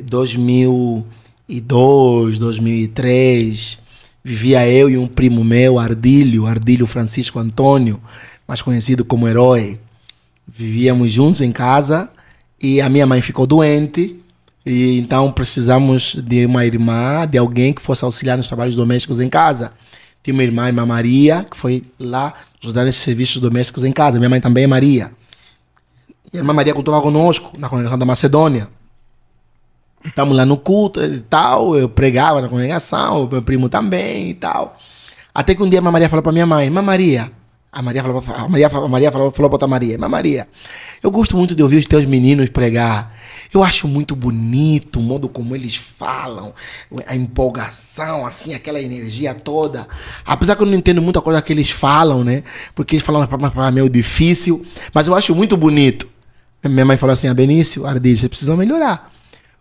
2002, 2003, vivia eu e um primo meu, Ardílio Francisco Antônio, mais conhecido como Herói. Vivíamos juntos em casa e a minha mãe ficou doente e então precisamos de uma irmã, de alguém que fosse auxiliar nos trabalhos domésticos em casa. Tinha uma irmã Maria, que foi lá ajudar nesses serviços domésticos em casa. Minha mãe também é Maria. E a irmã Maria cultuava conosco na congregação da Macedônia. Estamos lá no culto e tal, eu pregava na congregação, o meu primo também e tal. Até que um dia a Maria falou para minha mãe, Maria falou para outra Maria, Maria, eu gosto muito de ouvir os teus meninos pregar. Eu acho muito bonito o modo como eles falam, a empolgação, assim, aquela energia toda. Apesar que eu não entendo muita coisa que eles falam, né? Porque eles falam para meio difícil, mas eu acho muito bonito. Minha mãe falou assim, Benício, Ardílio, vocês precisam melhorar.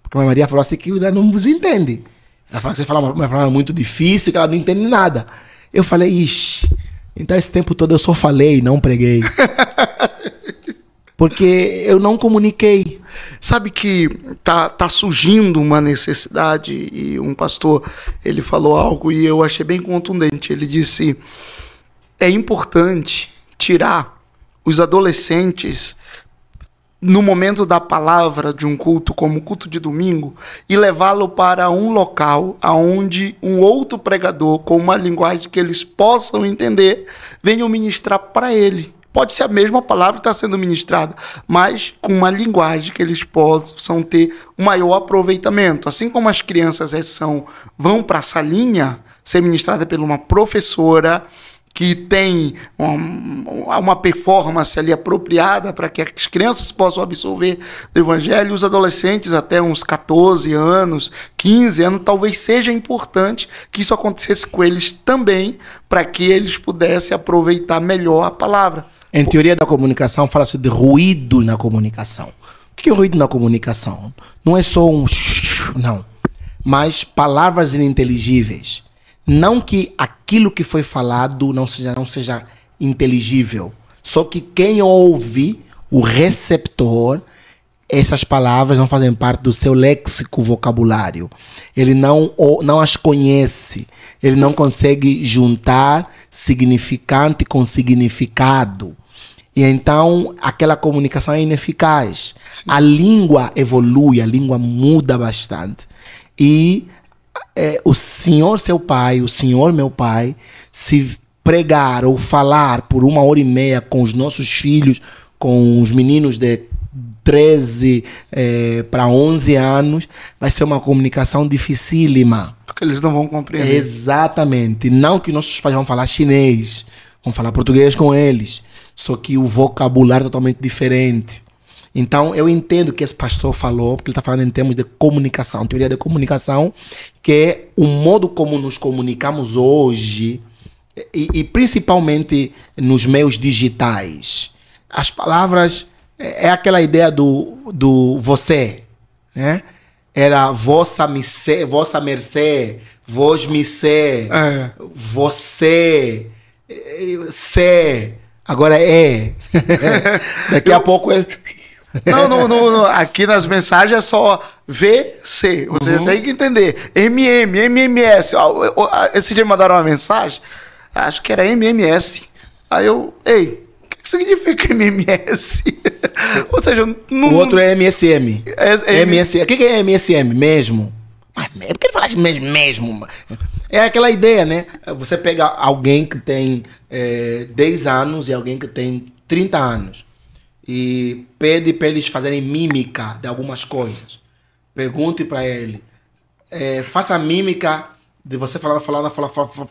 Porque a Maria falou assim que ela não vos entende. Ela falou que você fala uma palavra muito difícil, que ela não entende nada. Eu falei, ixi, então esse tempo todo eu só falei, não preguei. Porque eu não comuniquei. Sabe que tá surgindo uma necessidade, e um pastor, ele falou algo e eu achei bem contundente. Ele disse, é importante tirar os adolescentes no momento da palavra de um culto, como o culto de domingo, e levá-lo para um local onde um outro pregador, com uma linguagem que eles possam entender, venha ministrar para ele. Pode ser a mesma palavra que está sendo ministrada, mas com uma linguagem que eles possam ter um maior aproveitamento. Assim como as crianças vão para a salinha ser ministrada por uma professora que tem uma performance ali apropriada para que as crianças possam absorver do evangelho, os adolescentes até uns 14 anos, 15 anos, talvez seja importante que isso acontecesse com eles também, para que eles pudessem aproveitar melhor a palavra. Em teoria da comunicação, fala-se de ruído na comunicação. O que é ruído na comunicação? Não é só um não, mas palavras ininteligíveis. Não que aquilo que foi falado não seja inteligível. Só que quem ouve, o receptor, essas palavras não fazem parte do seu léxico vocabulário. Ele não as conhece. Ele não consegue juntar significante com significado. E então aquela comunicação é ineficaz. Sim. A língua evolui, a língua muda bastante. E o senhor seu pai, o senhor meu pai, se pregar ou falar por 1h30 com os nossos filhos, com os meninos de 13 para 11 anos, vai ser uma comunicação dificílima. Porque eles não vão compreender. Exatamente. Não que nossos pais vão falar chinês, vão falar português com eles, só que o vocabulário é totalmente diferente. Então, eu entendo que esse pastor falou, porque ele está falando em termos de comunicação, teoria de comunicação, que é o modo como nos comunicamos hoje, e principalmente nos meios digitais. As palavras, é aquela ideia do você, né? Era vossa mercê, vos me sé, você, sé, agora é. Daqui a pouco é... Não. Aqui nas mensagens é só VC. Você tem que entender. MMS. Esse dia mandaram uma mensagem, acho que era MMS. Aí eu, o que significa MMS? Ou seja, o outro é MSM. MSM. O que é MSM? Mesmo. Mas por que ele fala mesmo? É aquela ideia, né? Você pega alguém que tem 10 anos e alguém que tem 30 anos. E pede para eles fazerem mímica de algumas coisas. Pergunte para ele. Faça a mímica de você falar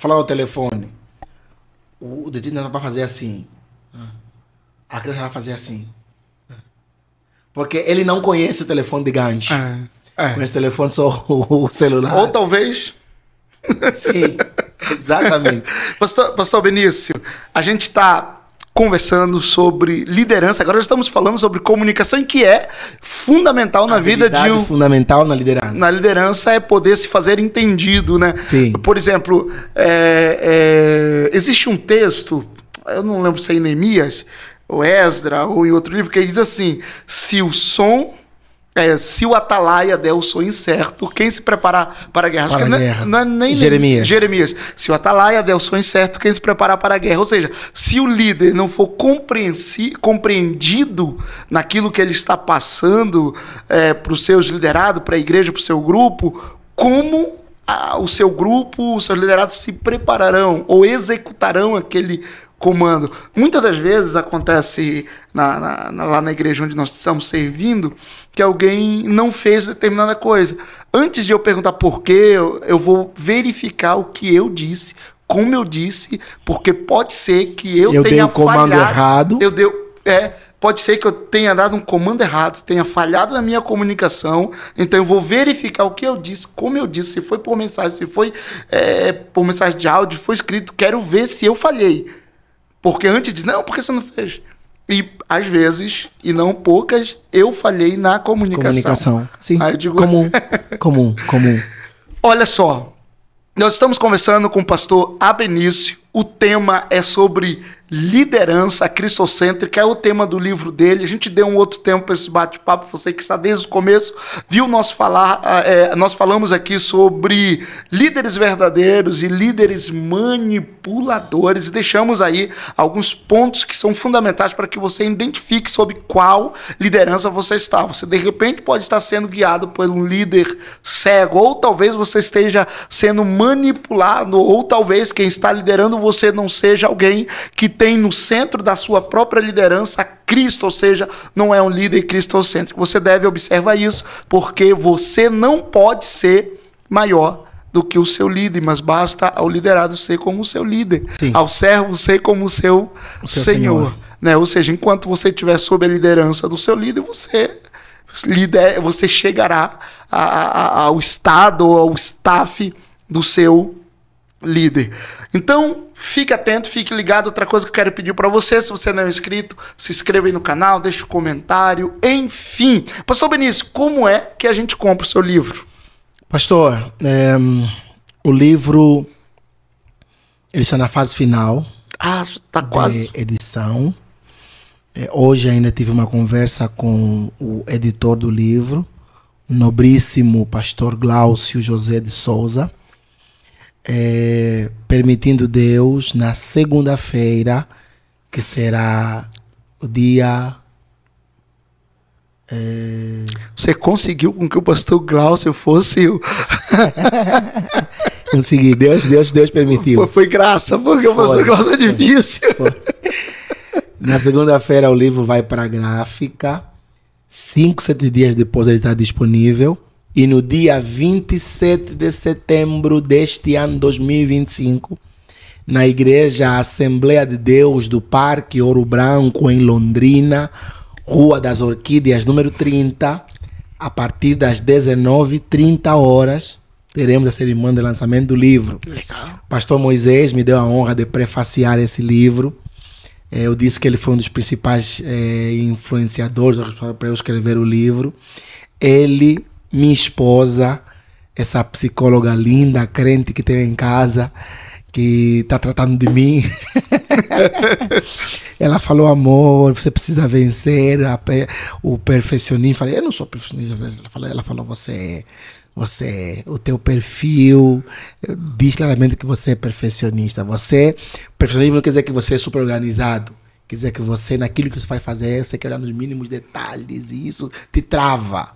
no telefone. O dedinho não vai fazer assim. A criança vai fazer assim. Porque ele não conhece o telefone de gancho. Conhece o telefone só o celular. Ou talvez... Sim, exatamente. Pastor Benício, a gente está conversando sobre liderança. Agora estamos falando sobre comunicação, que é fundamental na vida de um... fundamental na liderança. Na liderança é poder se fazer entendido, né? Sim. Por exemplo, existe um texto, eu não lembro se é em Neemias, ou Esdra, ou em outro livro, que diz assim: se o atalaia der o som incerto, quem se preparar para a guerra? Acho que não é nem Jeremias. Se o atalaia der o som incerto, quem se preparar para a guerra? Ou seja, se o líder não for compreendido naquilo que ele está passando para os seus liderados, para a igreja, para o seu grupo, como o seu grupo, os seus liderados se prepararão ou executarão aquele comando? Muitas das vezes acontece lá na igreja onde nós estamos servindo, que alguém não fez determinada coisa. Antes de eu perguntar por quê, eu vou verificar o que eu disse, como eu disse, porque pode ser que eu tenha falhado. Comando errado. Pode ser que eu tenha dado um comando errado, tenha falhado na minha comunicação. Então eu vou verificar o que eu disse, como eu disse, se foi por mensagem, se foi por mensagem de áudio, se foi escrito. Quero ver se eu falhei. Porque antes diz, não, por que você não fez? E às vezes, e não poucas, eu falhei na comunicação. Sim, aí eu digo... comum. Olha só, nós estamos conversando com o pastor Abenício. O tema é sobre liderança cristocêntrica, é o tema do livro dele. A gente deu um outro tempo para esse bate-papo, você que está desde o começo, viu nós falamos aqui sobre líderes verdadeiros e líderes manipuladores, e deixamos aí alguns pontos que são fundamentais para que você identifique sobre qual liderança você está. Você, de repente, pode estar sendo guiado por um líder cego, ou talvez você esteja sendo manipulado, ou talvez quem está liderando você não seja alguém que tem no centro da sua própria liderança Cristo, ou seja, não é um líder cristocêntrico. Você deve observar isso, porque você não pode ser maior do que o seu líder, mas basta ao liderado ser como o seu líder, Sim. ao servo ser como o seu senhor. Né? Ou seja, enquanto você estiver sob a liderança do seu líder, você chegará ao estado, ao staff do seu líder. Então, fique atento, fique ligado. Outra coisa que eu quero pedir para você, se você não é inscrito, se inscreva aí no canal, deixe um comentário, enfim. Pastor Benício, como é que a gente compra o seu livro? Pastor, o livro ele está na fase final está quase. de edição. Hoje ainda tive uma conversa com o editor do livro, nobríssimo pastor Glaucio José de Souza. Permitindo Deus, na segunda-feira, que será o dia... Você conseguiu com que o pastor Glaucio fosse o... Consegui, Deus permitiu. Foi graça, porque o pastor Glaucio é difícil. Na segunda-feira o livro vai para a gráfica, 5, 7 dias depois ele está disponível. E no dia 27 de setembro deste ano 2025, na Igreja Assembleia de Deus do Parque Ouro Branco, em Londrina, Rua das Orquídeas, número 30, a partir das 19h30, teremos a cerimônia de lançamento do livro. Legal. Pastor Moisés me deu a honra de prefaciar esse livro. Eu disse que ele foi um dos principais influenciadores para eu escrever o livro. Ele, minha esposa, essa psicóloga linda, crente que tenho em casa, que está tratando de mim. Ela falou, amor, você precisa vencer o perfeccionismo. Eu falei, eu não sou perfeccionista. Ela falou, você, o teu perfil diz claramente que você é perfeccionista. Perfeccionismo não quer dizer que você é super organizado. Quer dizer que você, naquilo que você vai fazer, você quer olhar nos mínimos detalhes e isso te trava.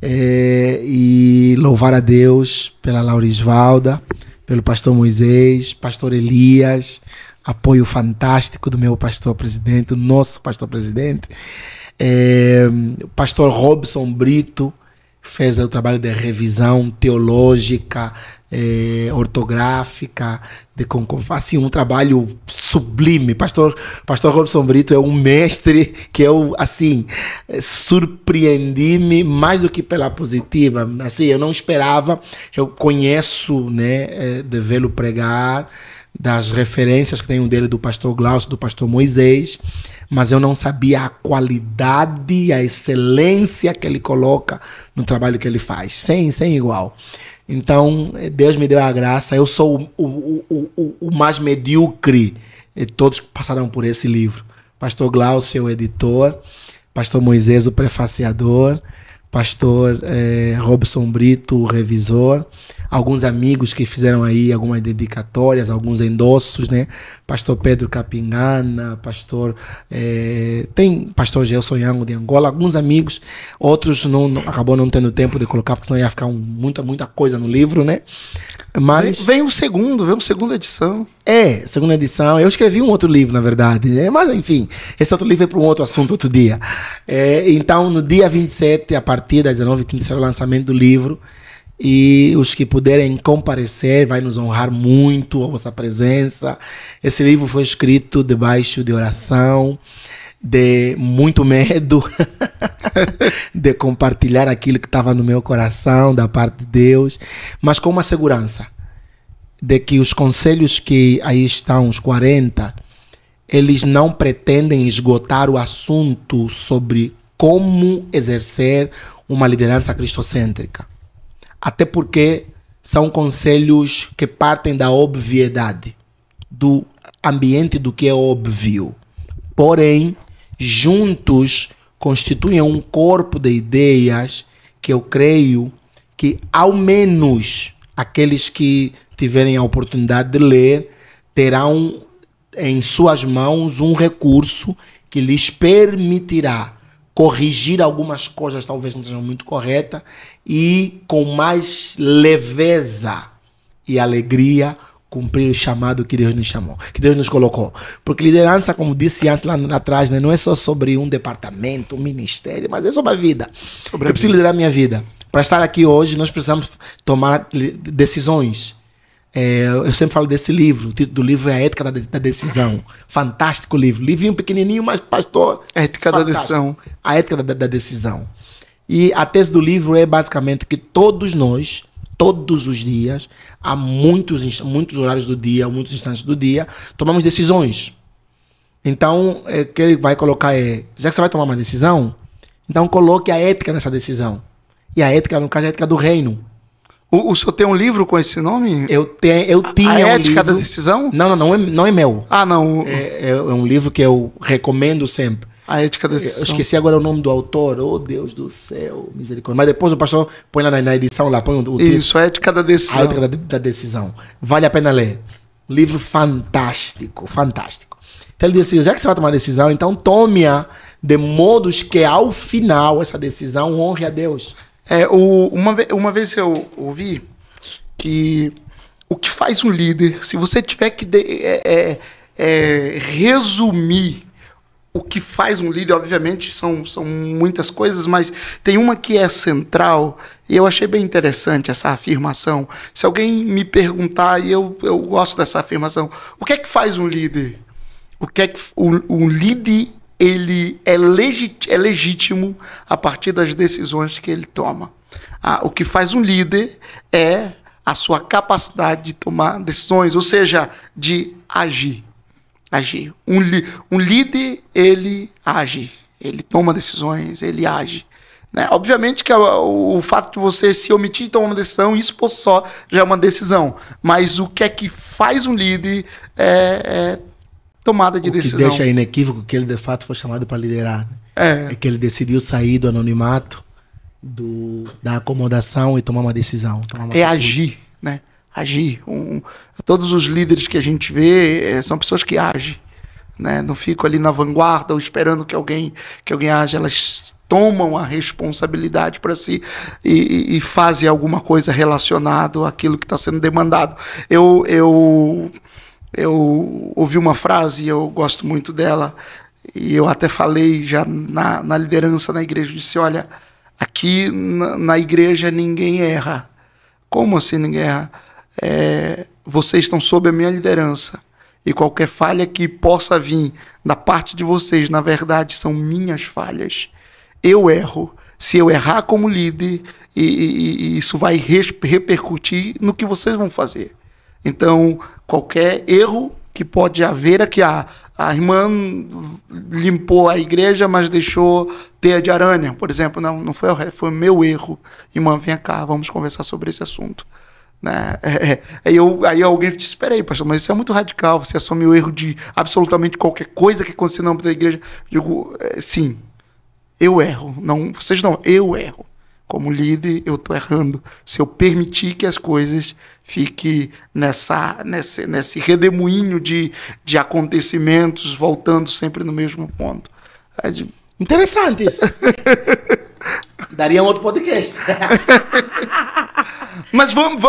E louvar a Deus pela Laurisvalda, pelo pastor Moisés, pastor Elias, apoio fantástico do meu pastor presidente, do nosso pastor presidente, o pastor Robson Brito fez o trabalho de revisão teológica, ortográfica, assim, um trabalho sublime. Pastor Robson Brito é um mestre que eu, assim, surpreendi-me mais do que pela positiva. Assim, eu não esperava, eu conheço, né, de vê-lo pregar, das referências que tenho dele do pastor Glaucio, do pastor Moisés, mas eu não sabia a qualidade, a excelência que ele coloca no trabalho que ele faz, sem igual. Então, Deus me deu a graça, eu sou o mais medíocre de todos que passaram por esse livro. Pastor Glaucio, o editor, pastor Moisés, o prefaciador, pastor Robson Brito, o revisor, alguns amigos que fizeram aí algumas dedicatórias, alguns endossos, né? Pastor Pedro Capingana, tem pastor Gelson Yango de Angola, alguns amigos, outros acabou não tendo tempo de colocar, porque senão ia ficar muita coisa no livro, né? Mas vem uma segunda edição. Segunda edição. Eu escrevi um outro livro, na verdade, mas enfim, esse outro livro é para um outro assunto, outro dia. Então, no dia 27, a partir das 19h30, será o lançamento do livro. E os que puderem comparecer, vai nos honrar muito a vossa presença. Esse livro foi escrito debaixo de oração, de muito medo, de compartilhar aquilo que estava no meu coração, da parte de Deus, mas com uma segurança de que os conselhos que aí estão, os 40, eles não pretendem esgotar o assunto sobre como exercer uma liderança cristocêntrica. Até porque são conselhos que partem da obviedade, do ambiente do que é óbvio. Porém, juntos constituem um corpo de ideias que eu creio que, ao menos, aqueles que tiverem a oportunidade de ler, terão em suas mãos um recurso que lhes permitirá corrigir algumas coisas talvez não sejam muito corretas e com mais leveza e alegria cumprir o chamado que Deus nos chamou, que Deus nos colocou. Porque liderança, como disse antes lá atrás, né, não é só sobre um departamento, um ministério, mas é sobre a vida. Eu preciso liderar a minha vida. Para estar aqui hoje, nós precisamos tomar decisões. Eu sempre falo desse livro. O título do livro é A Ética da Decisão. Fantástico livro. Livrinho pequenininho, mas pastor. Ética da Decisão. A Ética da Decisão. E a tese do livro é basicamente que todos nós, todos os dias, há muitos horários do dia, muitos instantes do dia, tomamos decisões. Então, o que ele vai colocar já que você vai tomar uma decisão, então coloque a ética nessa decisão. E a ética, no caso, é a ética do reino. O senhor tem um livro com esse nome? Eu tinha A Ética da Decisão? Não é meu. Ah, não. É um livro que eu recomendo sempre. A Ética da Decisão. Eu esqueci agora o nome do autor. Oh, Deus do céu, misericórdia. Mas depois o pastor põe lá na edição, lá põe o título. Isso, A Ética da Decisão. A Ética da Decisão. Vale a pena ler. Livro fantástico, fantástico. Então ele disse, já que você vai tomar uma decisão, então tome-a de modos que ao final essa decisão honre a Deus. Uma vez eu ouvi que o que faz um líder, se você tiver que resumir o que faz um líder, obviamente são muitas coisas, mas tem uma que é central, e eu achei bem interessante essa afirmação. Se alguém me perguntar, e eu gosto dessa afirmação, o que é que faz um líder? O que é que um líder ele é legítimo a partir das decisões que ele toma. O que faz um líder é a sua capacidade de tomar decisões, ou seja, de agir. Um líder, ele age, ele toma decisões, ele age. Né? Obviamente que o fato de você se omitir de tomar uma decisão, isso por só já é uma decisão. Mas o que é que faz um líder é tomada de decisão. O que deixa inequívoco que ele de fato foi chamado para liderar. Né? É que ele decidiu sair do anonimato, da acomodação e tomar uma decisão. Agir, né? Agir. Todos os líderes que a gente vê são pessoas que agem. Né? Não ficam ali na vanguarda ou esperando que alguém age. Elas tomam a responsabilidade para si e fazem alguma coisa relacionada àquilo que está sendo demandado. Eu ouvi uma frase, eu gosto muito dela, e eu até falei já na liderança na igreja, eu disse, olha, aqui na igreja ninguém erra. Como assim ninguém erra? Vocês estão sob a minha liderança, e qualquer falha que possa vir da parte de vocês, na verdade, são minhas falhas. Eu erro. Se eu errar como líder, e isso vai repercutir no que vocês vão fazer. Então, qualquer erro que pode haver aqui, a irmã limpou a igreja, mas deixou teia de aranha, por exemplo, não foi o meu erro. Irmã, vem cá, vamos conversar sobre esse assunto. Né? Aí alguém disse, espera aí, pastor, mas isso é muito radical, você assume o erro de absolutamente qualquer coisa que aconteça na igreja. Digo, sim, eu erro. Eu erro. Como líder, eu estou errando. Se eu permitir que as coisas fiquem nesse redemoinho de acontecimentos, voltando sempre no mesmo ponto. Interessante isso. Daria um outro podcast. Mas vamos...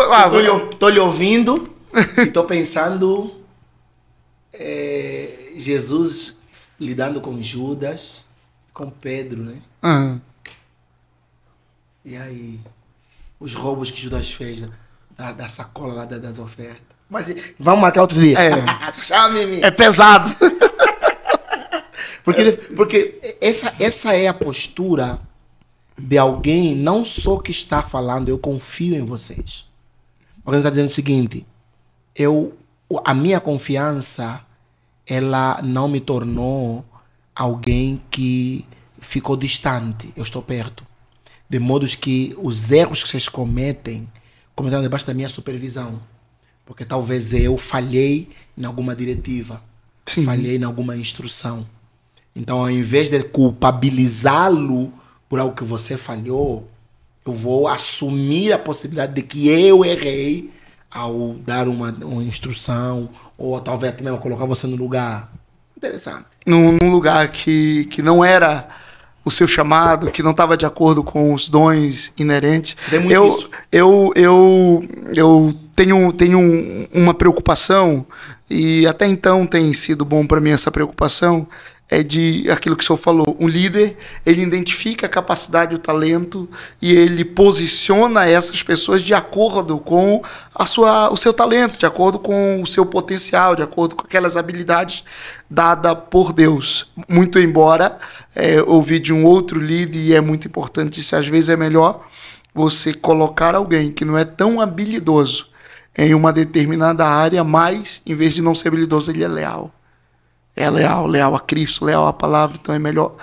Estou lhe ouvindo e estou pensando Jesus lidando com Judas, com Pedro, né? Uhum. E aí, os roubos que Judas fez da sacola lá das ofertas. Mas vamos marcar outro dia. Chame-me. É pesado. Porque essa é a postura de alguém, não só que está falando, eu confio em vocês. Alguém está dizendo o seguinte, a minha confiança, ela não me tornou alguém que ficou distante. Eu estou perto. De modo que os erros que vocês cometem começaram debaixo da minha supervisão. Porque talvez eu falhei em alguma diretiva. Sim. Falhei em alguma instrução. Então, ao invés de culpabilizá-lo por algo que você falhou, eu vou assumir a possibilidade de que eu errei ao dar uma instrução, ou talvez até mesmo colocar você no lugar. Interessante. Num lugar que não era o seu chamado, que não estava de acordo com os dons inerentes. Eu tenho uma preocupação, e até então tem sido bom para mim essa preocupação, é de aquilo que o senhor falou. Um líder, ele identifica a capacidade e o talento e ele posiciona essas pessoas de acordo com o seu talento, de acordo com o seu potencial, de acordo com aquelas habilidades dadas por Deus. Muito embora ouvi de um outro líder, e é muito importante isso, às vezes é melhor você colocar alguém que não é tão habilidoso em uma determinada área, mas em vez de não ser habilidoso, ele é leal. É leal a Cristo, leal à palavra, então é melhor.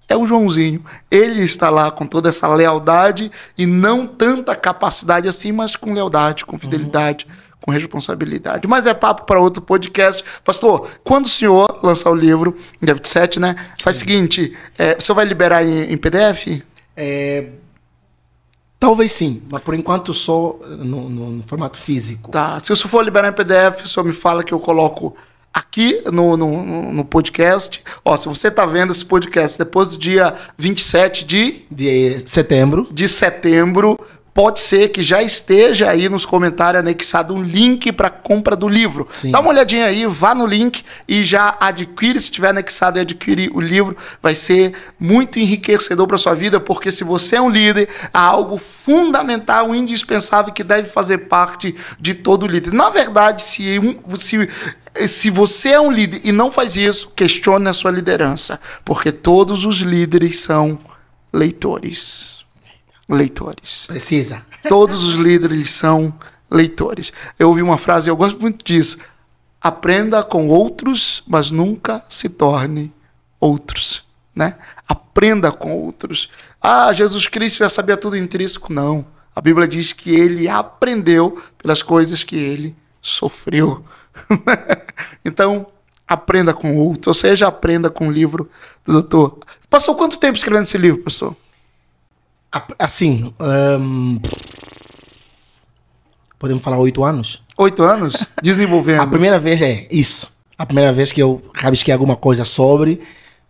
É o Joãozinho. Ele está lá com toda essa lealdade e não tanta capacidade assim, mas com lealdade, com fidelidade, com responsabilidade. Mas é papo para outro podcast. Pastor, quando o senhor lançar o livro, em dia 27, né? Faz o seguinte, o senhor vai liberar em PDF? Talvez sim, mas por enquanto só no formato físico. Tá, se o senhor for liberar em PDF, o senhor me fala que eu coloco aqui no podcast. Ó, se você está vendo esse podcast depois do dia 27 de setembro, pode ser que já esteja aí nos comentários anexado um link para compra do livro. Sim. Dá uma olhadinha aí, vá no link e já adquire. Se tiver anexado e adquirir o livro, vai ser muito enriquecedor para sua vida, porque se você é um líder, há algo fundamental, indispensável, que deve fazer parte de todo líder. Na verdade, se você é um líder e não faz isso, questione a sua liderança, porque todos os líderes são leitores. Precisa. Todos os líderes são leitores. Eu ouvi uma frase, eu gosto muito disso. Aprenda com outros, mas nunca se torne outros. Né? Aprenda com outros. Jesus Cristo já sabia tudo intrínseco. Não. A Bíblia diz que ele aprendeu pelas coisas que ele sofreu. Então, aprenda com outros. Ou seja, aprenda com o livro do doutor. Passou quanto tempo escrevendo esse livro, pastor? Assim, podemos falar 8 anos? 8 anos? Desenvolvendo. A primeira vez isso. A primeira vez que eu rabisquei alguma coisa sobre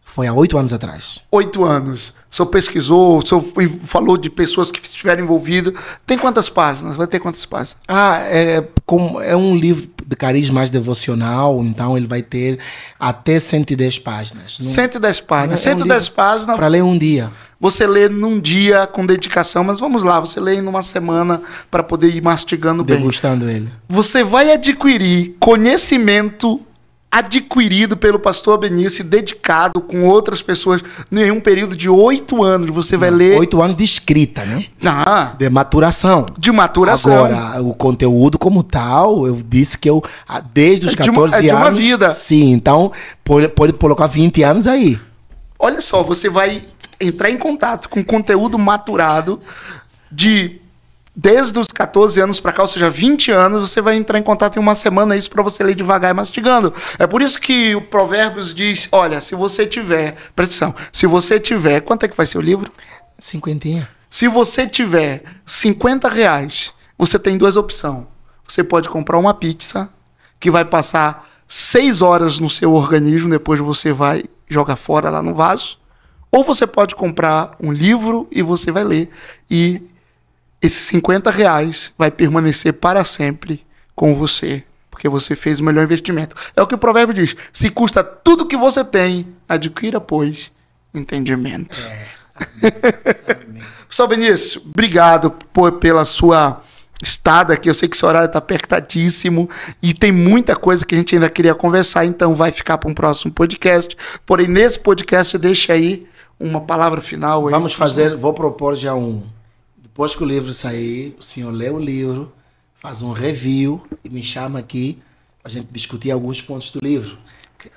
foi há 8 anos atrás. 8 anos. O senhor pesquisou, o senhor falou de pessoas que estiveram envolvidas. Tem quantas páginas? Vai ter quantas páginas? É um livro de cariz mais devocional, então ele vai ter até 110 páginas. 110 páginas. 110 páginas. Para ler um dia. Você lê num dia com dedicação, mas vamos lá, você lê em uma semana para poder ir mastigando bem. Degustando ele. Você vai adquirir conhecimento adquirido pelo pastor Benício, dedicado com outras pessoas em um período de 8 anos. Você vai ler... 8 anos de escrita, né? De maturação. De maturação. Agora, o conteúdo como tal, eu disse que eu, desde os 14 anos... de uma vida. Sim, então pode colocar 20 anos aí. Olha só, você vai entrar em contato com conteúdo maturado desde os 14 anos para cá, ou seja, 20 anos, você vai entrar em contato em uma semana, isso para você ler devagar e mastigando. É por isso que o Provérbios diz, olha, se você tiver, presta atenção, se você tiver, quanto é que vai ser o livro? 50. Se você tiver R$50, você tem 2 opções. Você pode comprar uma pizza, que vai passar 6 horas no seu organismo, depois você vai jogar fora lá no vaso, ou você pode comprar um livro e você vai ler, e esses R$50 vai permanecer para sempre com você, porque você fez o melhor investimento. É o que o provérbio diz, se custa tudo que você tem, adquira, pois, entendimento. Pessoal, Benício, obrigado pela sua estada aqui, eu sei que seu horário está apertadíssimo e tem muita coisa que a gente ainda queria conversar, então vai ficar para um próximo podcast, porém nesse podcast deixa aí uma palavra final. Aí, vou propor já depois que o livro sair, o senhor lê o livro, faz um review e me chama aqui para a gente discutir alguns pontos do livro.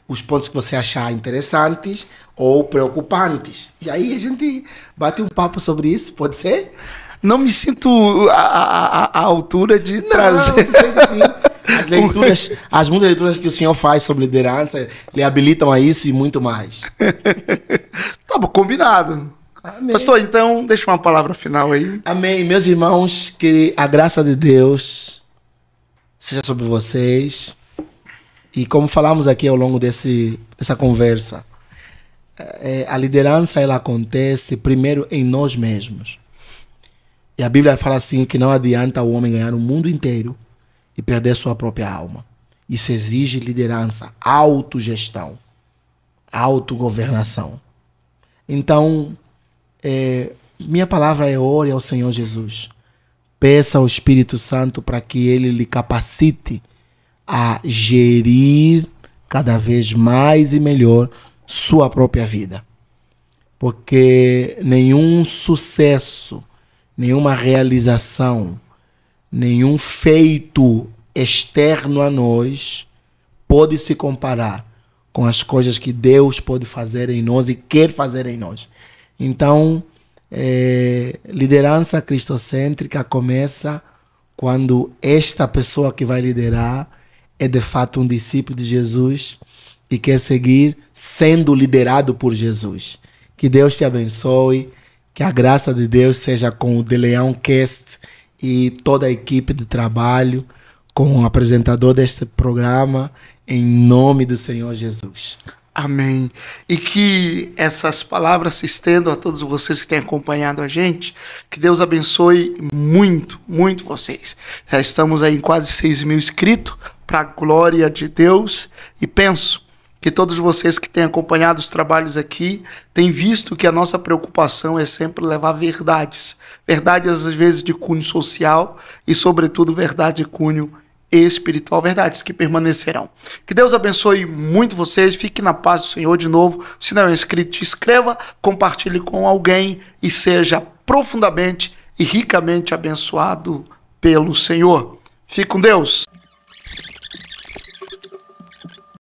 Os pontos que você achar interessantes ou preocupantes. E aí a gente bate um papo sobre isso, pode ser? Não me sinto à altura de trazer... Você sente assim. As muitas leituras que o senhor faz sobre liderança lhe habilitam a isso e muito mais. Tá bom, combinado. Amém. Pastor, então, deixa uma palavra final aí. Amém. Meus irmãos, que a graça de Deus seja sobre vocês. E como falamos aqui ao longo dessa conversa, a liderança ela acontece primeiro em nós mesmos. E a Bíblia fala assim que não adianta o homem ganhar o mundo inteiro e perder sua própria alma. Isso exige liderança, autogestão. a autogovernação. Então, minha palavra é: ore ao Senhor Jesus. Peça ao Espírito Santo para que Ele lhe capacite a gerir cada vez mais e melhor sua própria vida. Porque nenhum sucesso, nenhuma realização, nenhum feito externo a nós pode se comparar com as coisas que Deus pode fazer em nós e quer fazer em nós. Então, liderança cristocêntrica começa quando esta pessoa que vai liderar é de fato um discípulo de Jesus e quer seguir sendo liderado por Jesus. Que Deus te abençoe, que a graça de Deus seja com o De Leão Cast e toda a equipe de trabalho, com o apresentador deste programa, em nome do Senhor Jesus. Amém. E que essas palavras se estendam a todos vocês que têm acompanhado a gente. Que Deus abençoe muito, muito vocês. Já estamos aí em quase 6.000 inscritos, para a glória de Deus. E penso que todos vocês que têm acompanhado os trabalhos aqui têm visto que a nossa preocupação é sempre levar verdades. Verdades, às vezes, de cunho social e, sobretudo, verdade de cunho espiritual, verdades que permanecerão. Que Deus abençoe muito vocês, fique na paz do Senhor de novo. Se não é inscrito, se inscreva, compartilhe com alguém e seja profundamente e ricamente abençoado pelo Senhor. Fique com Deus.